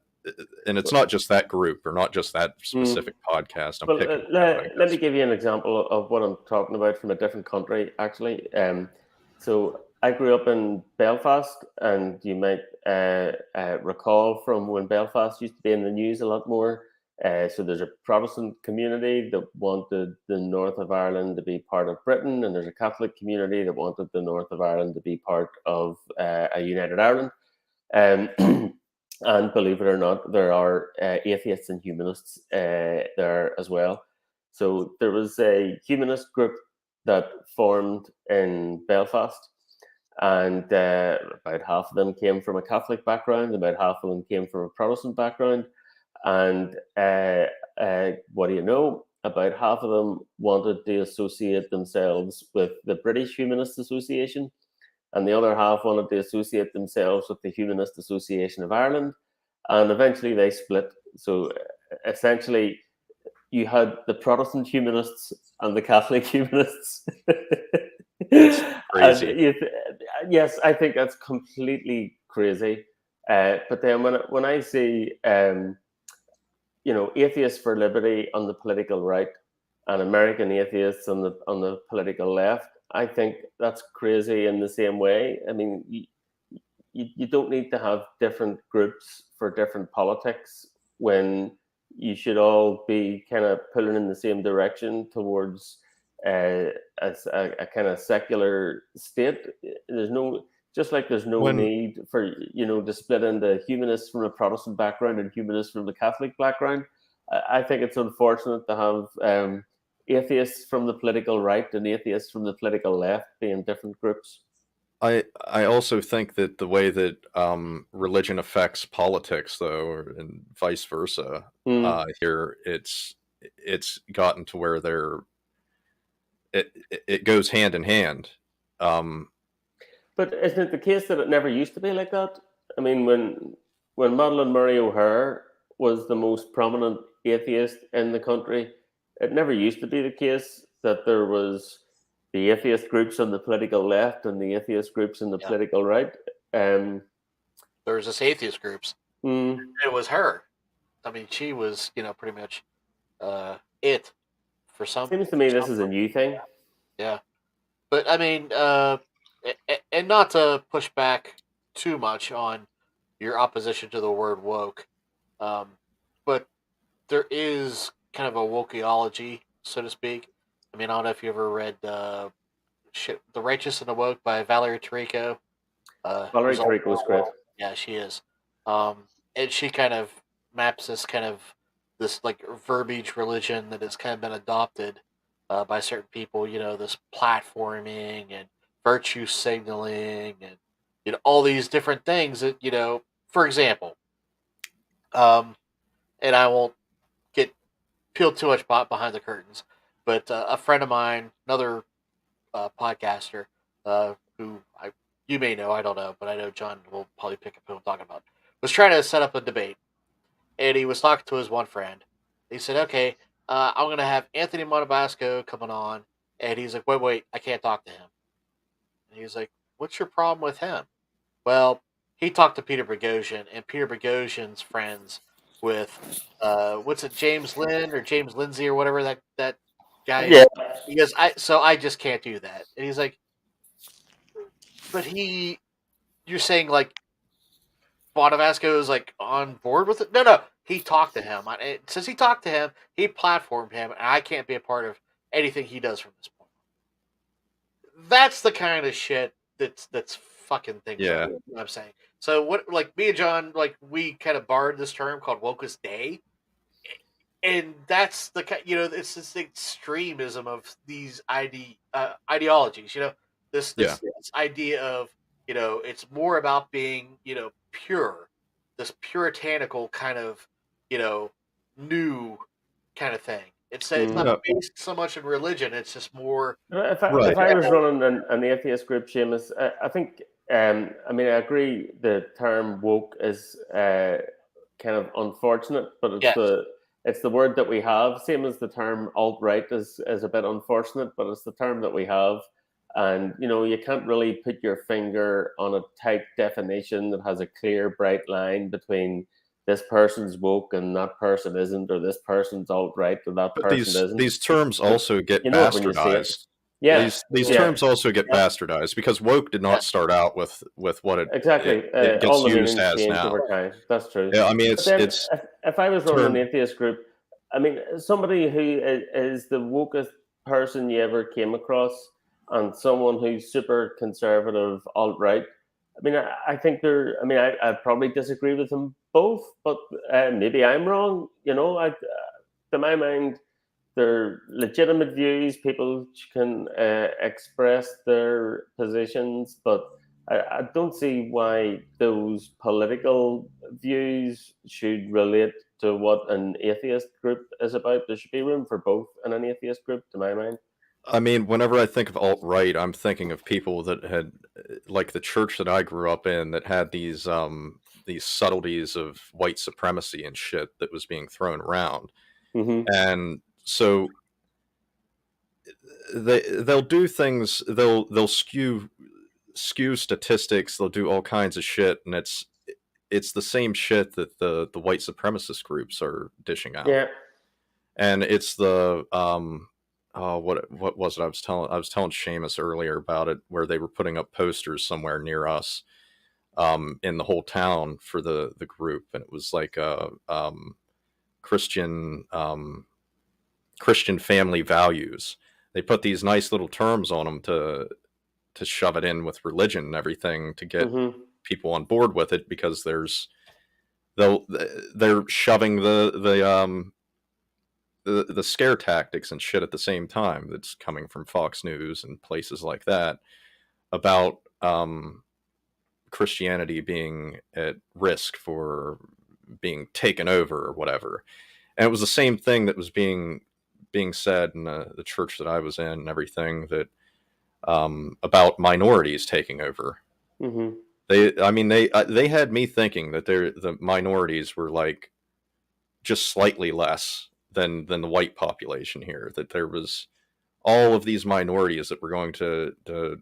And it's not just that group or not just that specific podcast. Let me give you an example of what I'm talking about from a different country, actually. So I grew up in Belfast, and you might recall from when Belfast used to be in the news a lot more. So there's a Protestant community that wanted the north of Ireland to be part of Britain, and there's a Catholic community that wanted the north of Ireland to be part of a united Ireland. And believe it or not, there are atheists and humanists there as well. So there was a humanist group that formed in Belfast, and about half of them came from a Catholic background, about half of them came from a Protestant background, and what do you know? About half of them wanted to associate themselves with the British Humanist Association, and the other half wanted to associate themselves with the Humanist Association of Ireland, and eventually they split. So essentially, you had the Protestant humanists and the Catholic humanists. It's crazy. And yes, I think that's completely crazy. But then when I see atheists for liberty on the political right and American atheists on the political left, I think that's crazy in the same way. I mean, you don't need to have different groups for different politics when you should all be kind of pulling in the same direction towards a kind of secular state. There's no there's no When- need for to split into humanists from a Protestant background and humanists from the Catholic background. I think it's unfortunate to have atheists from the political right and atheists from the political left being different groups. I also think that the way that religion affects politics, though, and vice versa, here it's gotten to where it goes hand in hand. But isn't it the case that it never used to be like that? I mean, when Madeleine Murray O'Hair was the most prominent atheist in the country, it never used to be the case that there was the atheist groups on the political left and the atheist groups on the political right. There was this atheist groups. Mm. It was her. I mean, she was, pretty much it for some. Seems to me this is a new thing. Yeah, but I mean, and not to push back too much on your opposition to the word woke, but there is kind of a wokeology, so to speak. I mean, I don't know if you ever read The Righteous and the Woke by Valerie Tarico. Valerie Tarico was great. Yeah, she is. And she kind of maps this like verbiage religion that has kind of been adopted by certain people, this platforming and virtue signaling and, all these different things that, for example, and I won't get peeled too much behind the curtains, but a friend of mine, another podcaster, who you may know, I don't know, but I know John will probably pick up who I'm talking about, was trying to set up a debate. And he was talking to his one friend. He said, okay, I'm going to have Anthony Montabasco coming on. And he's like, wait, I can't talk to him. And he's like, what's your problem with him? Well, he talked to Peter Boghossian, and Peter Boghossian's friends with, what's it, James Lynn or James Lindsay or whatever that guy is. He goes, I just can't do that. And he's like, but you're saying like Bonavasco is like on board with it? No, he talked to him. It says he talked to him, he platformed him, and I can't be a part of anything he does from this point. That's the kind of shit that's fucking things. Yeah. You know what I'm saying. So what, like me and John, like we kind of borrowed this term called Wokus Day. And that's the it's this extremism of these ideologies. This idea of it's more about being pure, this puritanical kind of new kind of thing. It's not based so much in religion. It's just more. If I was running an atheist group, Seamus, I think I agree the term woke is kind of unfortunate, but it's the word that we have. Same as the term alt-right is a bit unfortunate, but it's the term that we have. And, you can't really put your finger on a tight definition that has a clear, bright line between this person's woke and that person isn't, or this person's alt-right or that person isn't. These terms also get bastardized. Yeah, these terms also get bastardized because woke did not start out with what it it gets used as now. Over time. That's true. Yeah, I mean it's if I was running an atheist group, I mean somebody who is the wokest person you ever came across, and someone who's super conservative alt-right, I mean, I think they're. I mean, I probably disagree with them both, but maybe I'm wrong. You know, to my mind, they're legitimate views. People can express their positions, but I don't see why those political views should relate to what an atheist group is about. There should be room for both in an atheist group, to my mind. I mean, whenever I think of alt-right, I'm thinking of people that had, like the church that I grew up in, that had these subtleties of white supremacy and shit that was being thrown around. Mm-hmm. And so they'll do things, they'll skew statistics, they'll do all kinds of shit, and it's the same shit that the white supremacist groups are dishing out. Yeah. And it's the oh, what was it? I was telling Seamus earlier about it, where they were putting up posters somewhere near us, in the whole town for the group, and it was like a Christian Christian family values. They put these nice little terms on them to shove it in with religion and everything to get Mm-hmm. people on board with it, because they're shoving the scare tactics and shit at the same time that's coming from Fox News and places like that about Christianity being at risk for being taken over or whatever. And it was the same thing that was being said in the church that I was in and everything, that about minorities taking over. Mm-hmm. They had me thinking that the minorities were like just slightly less than the white population here, that there was all of these minorities that were going to the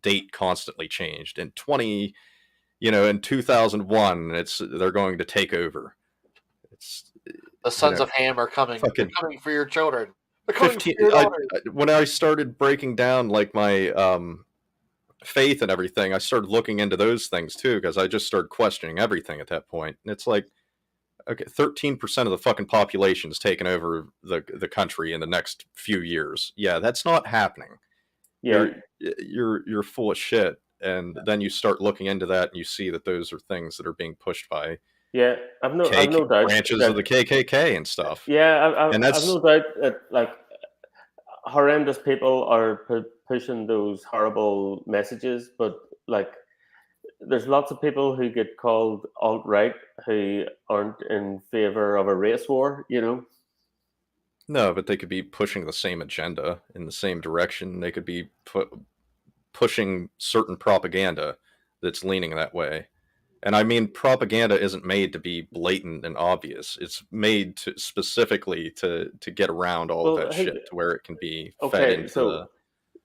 date constantly changed in 2001 they're going to take over. It's The sons of Ham are coming. They're coming for your children. They're coming 15, for your daughters. when I started breaking down like my faith and everything, I started looking into those things too, because I just started questioning everything at that point. And it's like, okay, 13% of the fucking population is taking over the country in the next few years. Yeah, that's not happening. Yeah. You're full of shit. And then you start looking into that, and you see that those are things that are being pushed by I've no doubt branches of the KKK and stuff. Yeah, and I've no doubt that like horrendous people are pushing those horrible messages, but like there's lots of people who get called alt-right who aren't in favor of a race war, you know? No, but they could be pushing the same agenda in the same direction. They could be pushing certain propaganda that's leaning that way. And I mean, propaganda isn't made to be blatant and obvious. It's made specifically to get around all of that shit, to where it can be fed into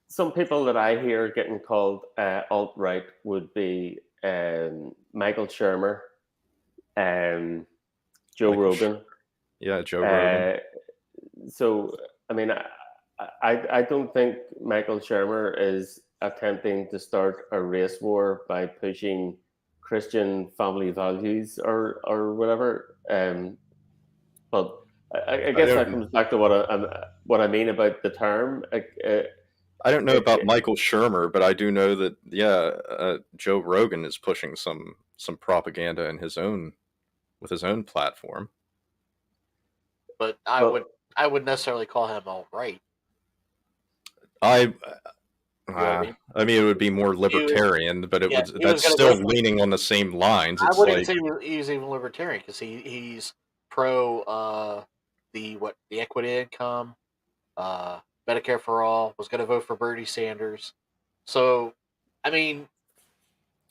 some people that I hear getting called alt-right would be Michael Shermer, Joe Rogan. Yeah, Joe Rogan. So, I mean, I don't think Michael Shermer is attempting to start a race war by pushing Christian family values or whatever. But I guess that comes back to what I mean about the term. I don't know about Michael Shermer, but I do know that Joe Rogan is pushing some propaganda in with his own platform. But I would necessarily call him alt-right. I mean, it would be more libertarian, but that's still leaning on the same lines. I wouldn't say he's even libertarian, because he's pro the equity income, Medicare for all. Was going to vote for Bernie Sanders. So, I mean,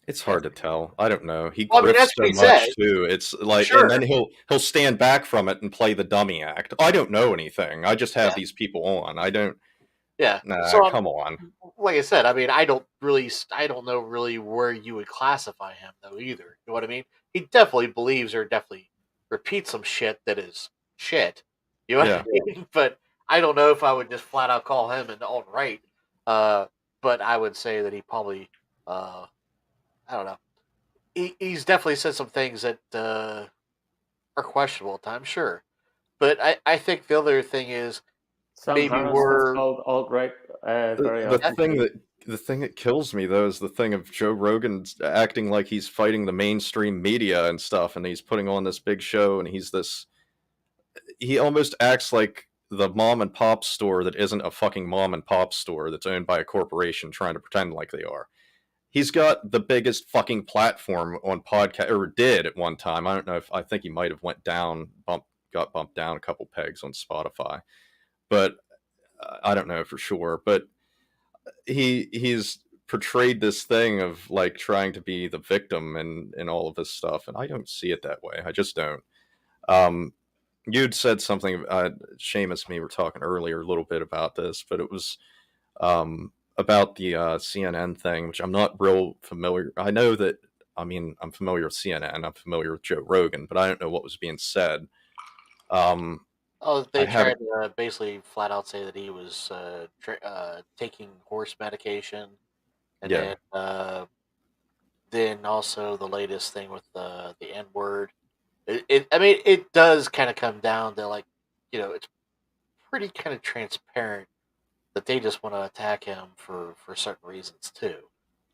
it's hard to tell. I don't know. He grifts so much too. It's like, and then he'll stand back from it and play the dummy act. I don't know anything. I just have these people on. I don't. Yeah. Nah, so come on. Like I said, I mean, I don't know really where you would classify him though either. You know what I mean? He definitely believes or definitely repeats some shit that is shit. You know what I mean? But I don't know if I would just flat out call him an alt-right. But I would say that he probably, I don't know. He's definitely said some things that are questionable at times, sure. But I think the other thing is, Sam maybe Harris we're called alt-right. The thing that the thing that kills me though is the thing of Joe Rogan acting like he's fighting the mainstream media and stuff, and he's putting on this big show, and he almost acts like the mom and pop store that isn't a fucking mom and pop store that's owned by a corporation trying to pretend like they are. He's got the biggest fucking platform on podcast, or did at one time. I don't know if I think he might have got bumped down a couple pegs on Spotify, but I don't know for sure. But he's portrayed this thing of like trying to be the victim and all of this stuff, and I don't see it that way. I just don't. Um, you'd said something. Seamus and me were talking earlier a little bit about this, but it was about the CNN thing, which I'm not real familiar. I know that. I mean, I'm familiar with CNN. I'm familiar with Joe Rogan, but I don't know what was being said. Oh, I they have tried to basically flat out say that he was taking horse medication, and yeah, then also the latest thing with the N word. I mean, it does kind of come down to like, it's pretty kind of transparent that they just want to attack him for certain reasons too,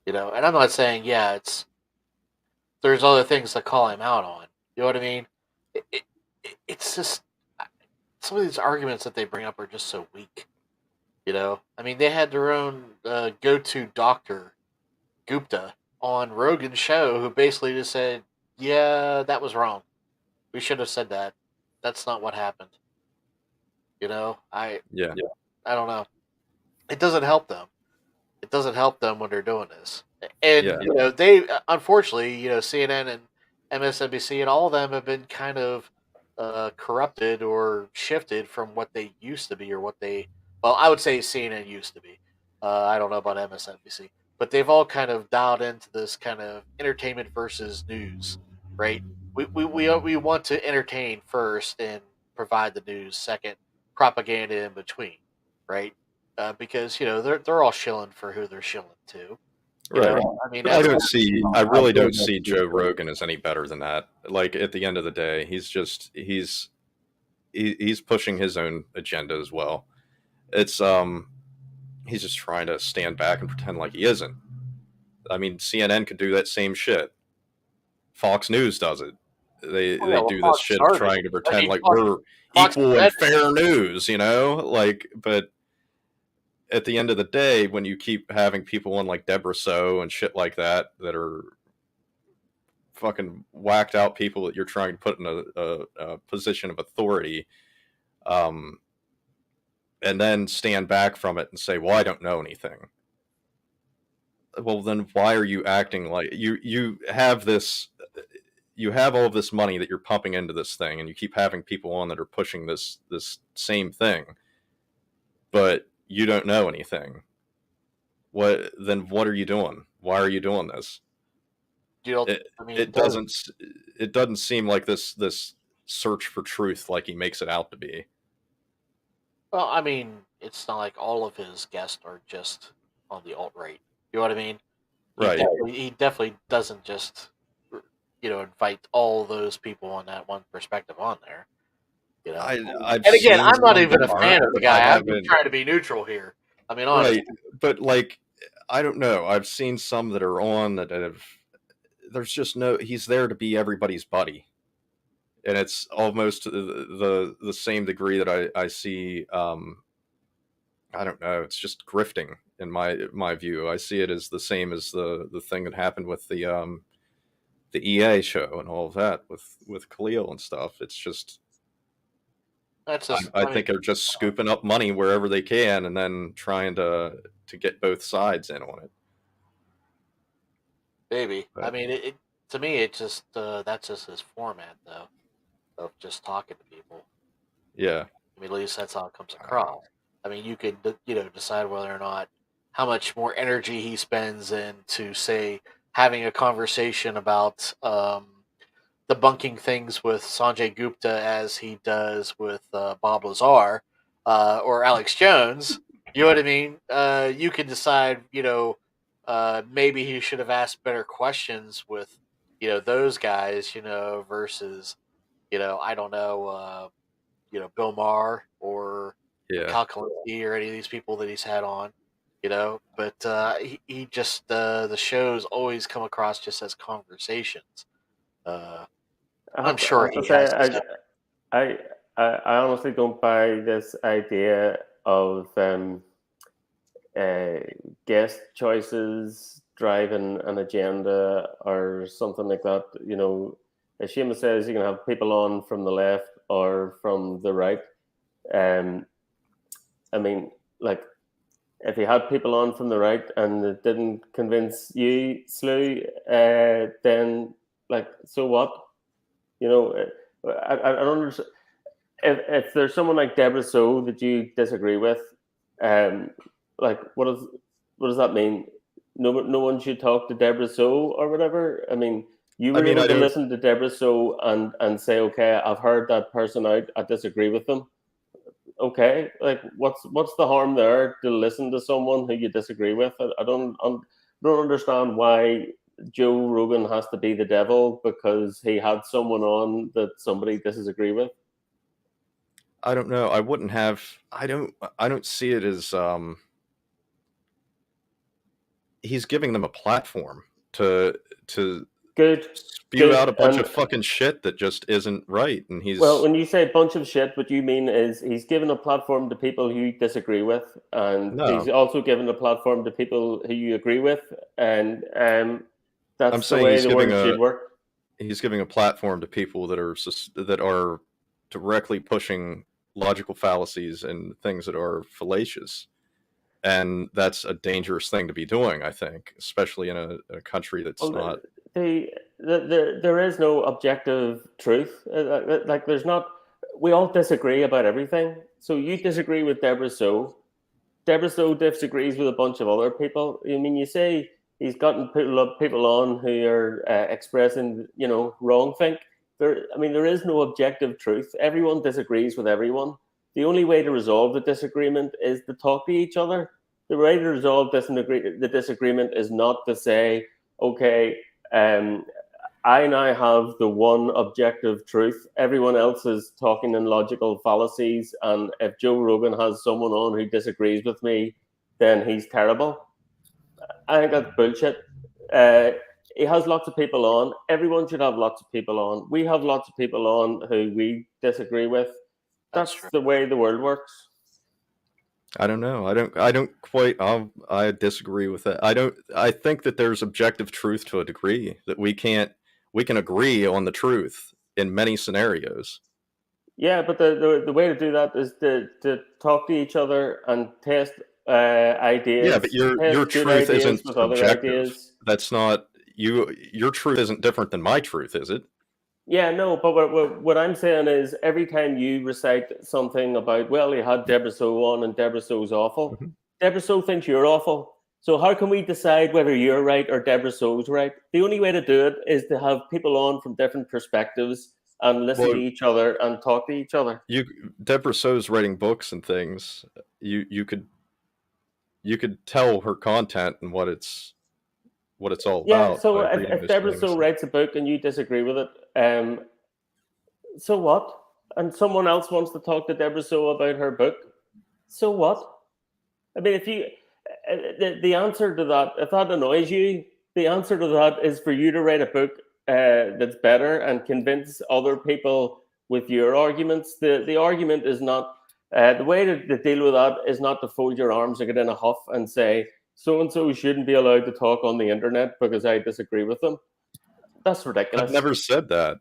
And I'm not saying there's other things to call him out on. You know what I mean? It's just some of these arguments that they bring up are just so weak. I mean, they had their own go-to doctor, Gupta, on Rogan's show, who basically just said, "Yeah, that was wrong. We should have said that. That's not what happened." I yeah, I don't know. It doesn't help them. It doesn't help them when they're doing this. And yeah, they unfortunately, CNN and MSNBC and all of them have been kind of corrupted or shifted from what they used to be, or what they. Well, I would say CNN used to be. I don't know about MSNBC, but they've all kind of dialed into this kind of entertainment versus news, right? We want to entertain first and provide the news second, propaganda in between, right? Because they're all shilling for who they're shilling to. right. I mean, But I that's don't see. I really don't see Joe Rogan as any better than that. Like at the end of the day, he's pushing his own agenda as well. It's he's just trying to stand back and pretend like he isn't. I mean, CNN could do that same shit. Fox News does it. They well, do this Fox shit started. trying to I pretend mean, like Fox, we're Fox equal and invented. fair news, Like, but at the end of the day, when you keep having people on like Deborah So and shit like that are fucking whacked out people that you're trying to put in a position of authority, um, and then stand back from it and say, "Well, I don't know anything." Well, then why are you acting like you have this? You have all of this money that you're pumping into this thing, and you keep having people on that are pushing this same thing, but you don't know anything. What are you doing? Why are you doing this? You know, It I mean, it doesn't seem like this search for truth like he makes it out to be. well, I mean, it's not like all of his guests are just on the alt right. You know what I mean? Right. He definitely doesn't just invite all those people on that one perspective on there. I've And again, seen I'm not some even a that fan aren't, of the but I guy. I'm just haven't. trying to be neutral here. I mean, honestly. Right, but like I don't know. I've seen some that are on that have. There's just no. He's there to be everybody's buddy, and it's almost the same degree that I see. I don't know. It's just grifting in my view. I see it as the same as the thing that happened with the EA show and all of that with Khalil and stuff. It's just That's just, I I mean, think they're just scooping up money wherever they can and then trying to get both sides in on it. maybe. I But mean, to me, it just that's just his format, though, of just talking to people. yeah, I mean, at least that's how it comes I don't know. across. I mean, you could decide whether or not how much more energy he spends into, say, having a conversation about debunking things with Sanjay Gupta as he does with Bob Lazar or Alex Jones. You know what I mean? You can decide, maybe he should have asked better questions with, those guys, versus, I don't know, Bill Maher or Yeah, Cal Kalinske or any of these people that he's had on. But he just the shows always come across just as conversations. I'm I sure have to he has his say, I, I honestly don't buy this idea of uh, guest choices driving an agenda or something like that. As Seamus says, you can have people on from the left or from the right. I mean, like, if you had people on from the right and it didn't convince you, Slew, then, like, so what? I don't understand. If there's someone like Deborah So that you disagree with, um, like, what does that mean? No one should talk to Deborah So or whatever. I mean, you I were mean, able I to don't. listen to Deborah So and say, okay, I've heard that person out. I disagree with them. Okay, like, what's the harm there to listen to someone who you disagree with? I don't understand why Joe Rogan has to be the devil because he had someone on that somebody disagree with. I don't know. I wouldn't have. I don't see it as. He's giving them a platform to Good, spew out good. a bunch And of fucking shit that just isn't right, and well, he's. when you say bunch of shit, what you mean is he's given a platform to people who you disagree with, and he's No, also given a platform to people who you agree with, and I'm that's the saying way the world should work. he's giving a platform to people that are directly pushing logical fallacies and things that are fallacious, and that's a dangerous thing to be doing. I think, especially in a country that's Well, not. there is no objective truth. Like, there's not. We all disagree about everything. So you disagree with Deborah So. Deborah So disagrees with a bunch of other people. I mean, you say he's gotten people on who are expressing, wrong think. There is no objective truth. Everyone disagrees with everyone. The only way to resolve the disagreement is to talk to each other. The way to resolve the disagreement is not to say, okay, um, I now have the one objective truth. Everyone else is talking in logical fallacies. And if Joe Rogan has someone on who disagrees with me, then he's terrible. I think that's bullshit. Uh, he has lots of people on. Everyone should have lots of people on. We have lots of people on who we disagree with. That's That's true. the way the world works. I don't know. I don't quite. I disagree with that. I don't. I think that there's objective truth to a degree that we can't. We can agree on the truth in many scenarios. Yeah, but the way to do that is to talk to each other and test Yeah, but ideas, your test good truth ideas isn't with other subjective. ideas. That's not you. Your truth isn't different than my truth, is it? Yeah, no, but what I'm saying is every time you recite something about, well, you had Deborah So on and Deborah So's awful, Mhm. Deborah So thinks you're awful. So how can we decide whether you're right or Deborah So's right? The only way to do it is to have people on from different perspectives and listen to Well, each other and talk to each other. you Deborah So's writing books and things. You could tell her content and what it's all Yeah, about so by if, reading if those Deborah things. So writes a book and you disagree with it, so what? And someone else wants to talk to Deborah So about her book, so what? I mean, if you, the answer to that, if that annoys you, the answer to that is for you to write a book that's better and convince other people with your arguments. The argument is not, the way to deal with that is not to fold your arms and get in a huff and say, so and so shouldn't be allowed to talk on the internet because I disagree with them. That's I've ridiculous. never said that.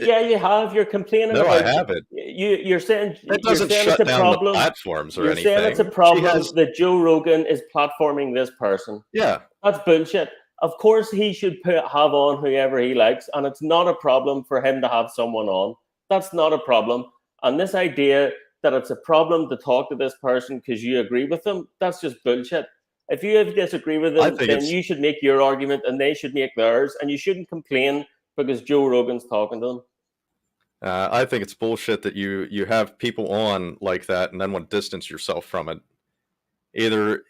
Yeah, you have. You're complaining No, I about haven't. you're saying That you're doesn't saying it's shut a down the problem. platforms or You're saying it's a anything. She problem has, that Joe Rogan is platforming this person. yeah. That's bullshit. Of course, he should have on whoever he likes, and it's not a problem for him to have someone on. That's not a problem. And this idea that it's a problem to talk to this person because you agree with them, that's just bullshit. If you disagree with I them, think then it's you should make your argument and they should make theirs, and you shouldn't complain because Joe Rogan's talking to them. I think it's bullshit that you have people on like that and then want to distance yourself from it. Either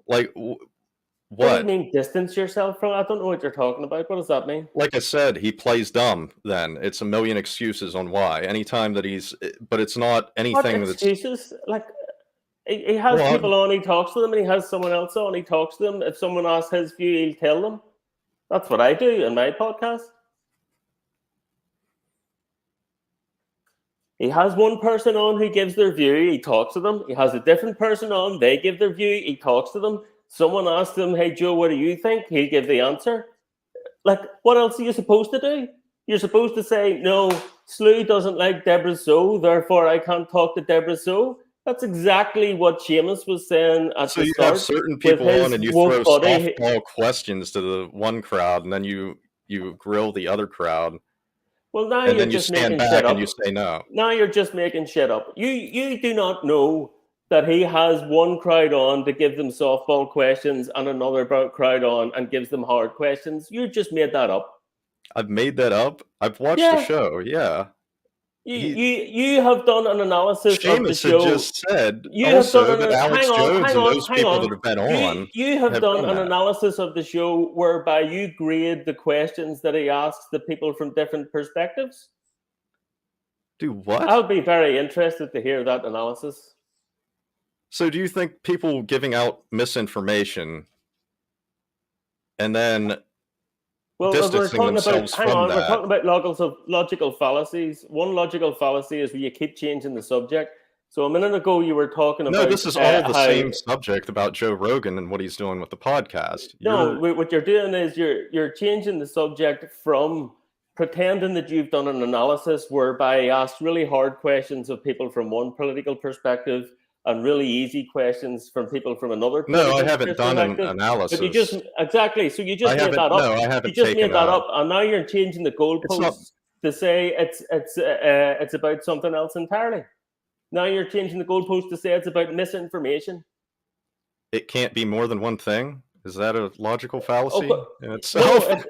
like What do you what? mean distance yourself from? I don't know what you're talking about. What does that mean? Like I said, he plays dumb. Then it's a million excuses on why. Anytime that but it's not What anything that's. excuses? Like, He has Well, people on, he talks to them, and he has someone else on, he talks to them. If someone asks his view, he'll tell them. That's what I do in my podcast. He has one person on who gives their view, he talks to them. He has a different person on, they give their view, he talks to them. Someone asks him, hey, Joe, what do you think? He'll give the answer. Like, what else are you supposed to do? You're supposed to say, no, Slew doesn't like Deborah Sow, therefore I can't talk to Deborah Sow. That's exactly what Seamus was saying at so the you start. have certain with people his on, and you woke throw buddy. softball questions to the one crowd, and then you grill the other crowd, Well, now and you're then you just stand making shit back up. and you say no. Now you're just making shit up. You do not know that he has one crowd on to give them softball questions and another crowd on and gives them hard questions. You just made that up. I've made that up. I've watched the Yeah. show. Yeah. You have done an analysis of the Seamus had show. just said You have also done that Alex Jones and those people that have been on You have done an that. analysis of the show whereby you grade the questions that he asks the people from different perspectives. Do what? I'll be very interested to hear that analysis. So do you think people giving out misinformation and then Well, distancing themselves from we're that? talking about logical fallacies. One logical fallacy is where you keep changing the subject. So a minute ago you were talking about... No, this is all the same subject about Joe Rogan and what he's doing with the podcast. What you're doing is you're changing the subject from pretending that you've done an analysis whereby you asked really hard questions of people from one political perspective and really easy questions from people from another political No, I perspective. haven't done an analysis. But you just... Exactly. So you just made that up. No, I haven't You just taken made that up. And now you're changing the goalposts to say it's about something else entirely. Now you're changing the goalpost to say it's about misinformation. It can't be more than one thing? Is that a logical fallacy in No, itself?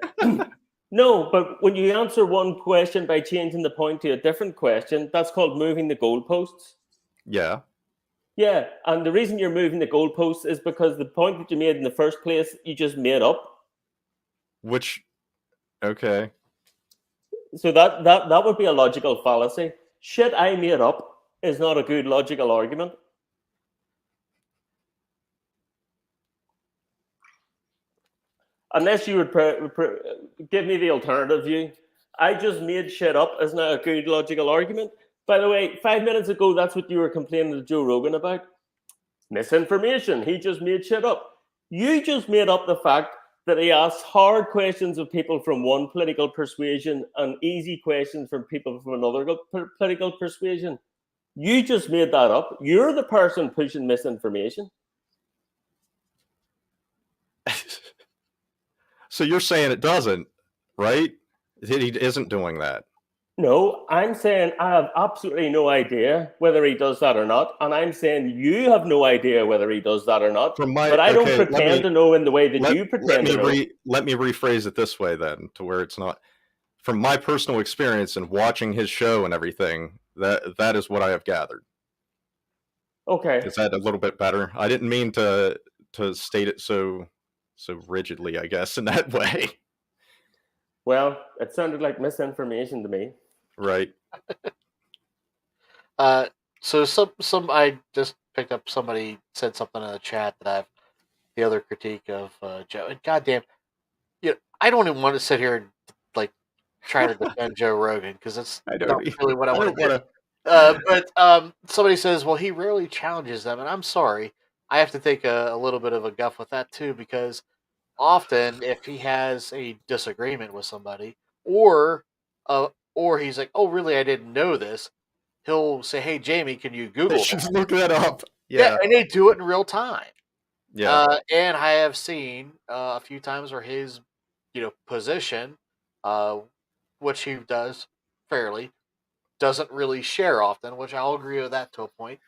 no, but when you answer one question by changing the point to a different question, that's called moving the goalposts. Yeah. Yeah, and the reason you're moving the goalposts is because the point that you made in the first place, you just made up. Okay. So that would be a logical fallacy. Shit I made up is not a good logical argument. Unless you would give me the alternative view. I just made shit up is not a good logical argument. By the way, 5 minutes ago, that's what you were complaining to Joe Rogan about. Misinformation. He just made shit up. You just made up the fact that he asked hard questions of people from one political persuasion and easy questions from people from another political persuasion. You just made that up. You're the person pushing misinformation. So you're saying it doesn't, right? He isn't doing that. No, I'm saying I have absolutely no idea whether he does that or not. And I'm saying you have no idea whether he does that or not. But I don't pretend to know in the way that you pretend to know. Let me rephrase it this way then, to where it's not. From my personal experience and watching his show and everything, that is what I have gathered. Okay. Is that a little bit better? I didn't mean to state it so rigidly, I guess, in that way. Well, it sounded like misinformation to me. Right. So some I just picked up. Somebody said something in the chat that I've the other critique of Joe. And goddamn, I don't even want to sit here and like try to defend Joe Rogan because it's not really what I want to do. But somebody says, well, he rarely challenges them, and I'm sorry, I have to take a little bit of a guff with that too, because often if he has a disagreement with somebody, or he's like, oh, really, I didn't know this, he'll say, hey, Jamie, can you Google that? Look that up. Yeah, and they do it in real time. Yeah. And I have seen a few times where his, position, which he does fairly, doesn't really share often, which I'll agree with that to a point,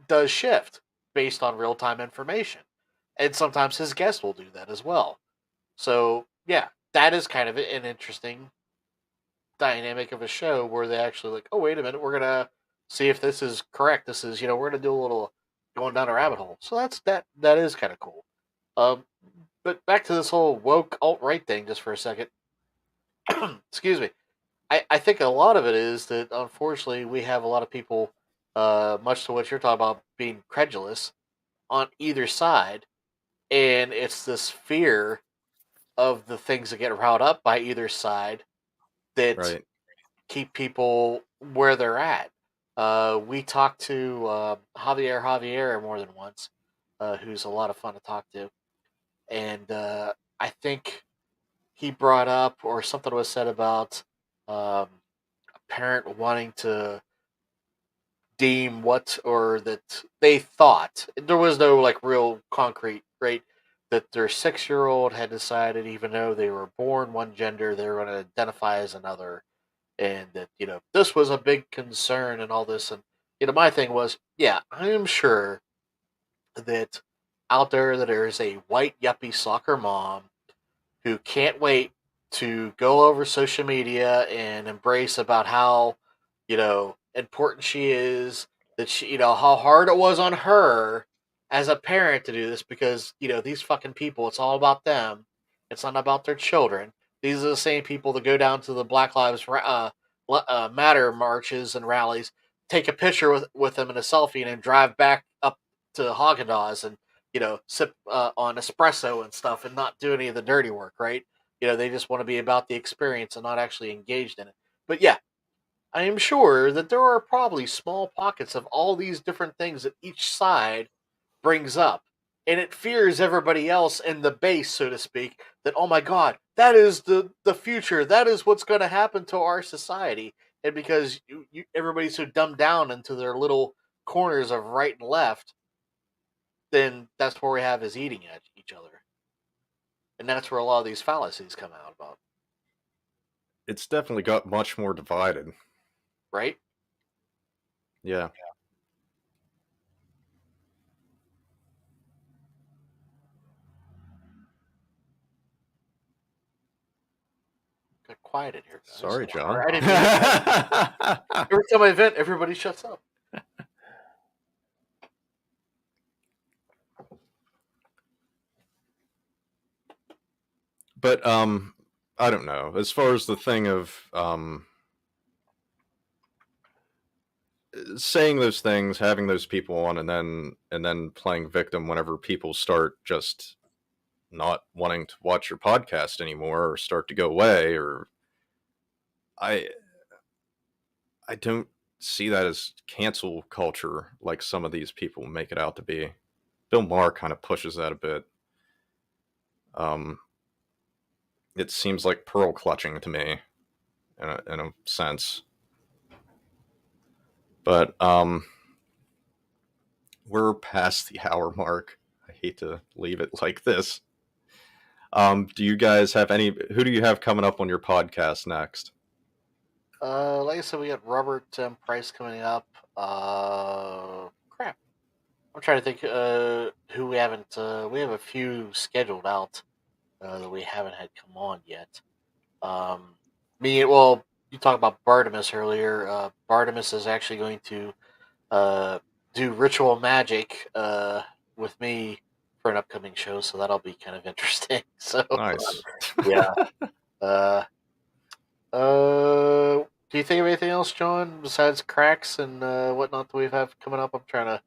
does shift based on real-time information. And sometimes his guests will do that as well. So, yeah, that is kind of an interesting dynamic of a show where they actually like, oh, wait a minute, we're going to see if this is correct. This is, we're going to do a little going down a rabbit hole. So that is kind of cool. But back to this whole woke alt-right thing just for a second. Excuse me. I think a lot of it is that, unfortunately, we have a lot of people much to what you're talking about, being credulous on either side, and it's this fear of the things that get riled up by either side that Right. keep people where they're at. We talked to Javier more than once, who's a lot of fun to talk to, and I think he brought up, or something was said about a parent wanting to deem what, or that they thought, there was no like real concrete, right, that their 6-year-old had decided, even though they were born one gender, they were going to identify as another, and that this was a big concern and all this. And my thing was, yeah, I am sure that out there that there is a white yuppie soccer mom who can't wait to go over social media and embrace about how important she is, that she how hard it was on her as a parent to do this, because these fucking people, it's all about them, it's not about their children. These are the same people that go down to the Black Lives Matter marches and rallies, take a picture with them in a selfie, and then drive back up to Haagen-Dazs and sip on espresso and stuff, and not do any of the dirty work, right? They just want to be about the experience and not actually engaged in it. But yeah, I am sure that there are probably small pockets of all these different things that each side brings up, and it fears everybody else in the base, so to speak, that, oh my God, that is the future. That is what's going to happen to our society. And because everybody's so dumbed down into their little corners of right and left, then that's where we have is eating at each other. And that's where a lot of these fallacies come out about. It's definitely got much more divided. Right? Yeah. Got quiet in here, guys. Sorry, John. I didn't mean to. Every time I vent, everybody shuts up. But I don't know. As far as the thing of saying those things, having those people on, and then playing victim whenever people start just not wanting to watch your podcast anymore, or start to go away, or I don't see that as cancel culture like some of these people make it out to be. Bill Maher kind of pushes that a bit. It seems like pearl clutching to me, in a sense. But we're past the hour mark. I hate to leave it like this. Do you guys have who do you have coming up on your podcast next? Like I said, we got Robert Price coming up. Crap. I'm trying to think who we haven't. We have a few scheduled out that we haven't had come on yet. You talked about Bartimus earlier. Bartimus is actually going to do ritual magic with me for an upcoming show, so that'll be kind of interesting. So Nice. yeah. Do you think of anything else, John, besides cracks and whatnot that we have coming up? I'm trying to.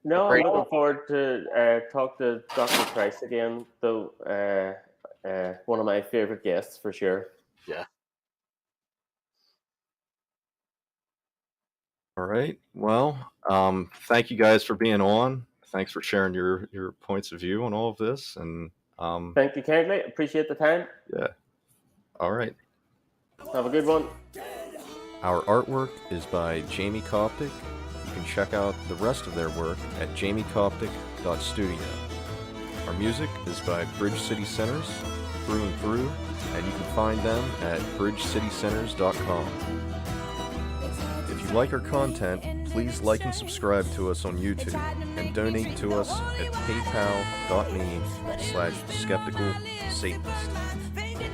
No, Great. I'm looking forward to talk to Dr. Price again, though. One of my favorite guests for sure. Yeah. All right. Well, thank you guys for being on. Thanks for sharing your points of view on all of this. And thank you kindly. Appreciate the time. Yeah. All right. Have a good one. Our artwork is by Jamie Coptic. You can check out the rest of their work at jamiecoptic.studio. Our music is by Bridge City Centers, through and through, and you can find them at bridgecitycenters.com. If you like our content, please like and subscribe to us on YouTube and donate to us at paypal.me/skepticalsatanist.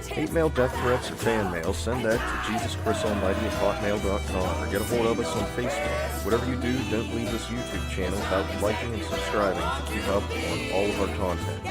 Hate mail, death threats, or fan mail, send that to jesuschristalmighty@hotmail.com or get a hold of us on Facebook. Whatever you do, don't leave this YouTube channel without liking and subscribing to keep up on all of our content.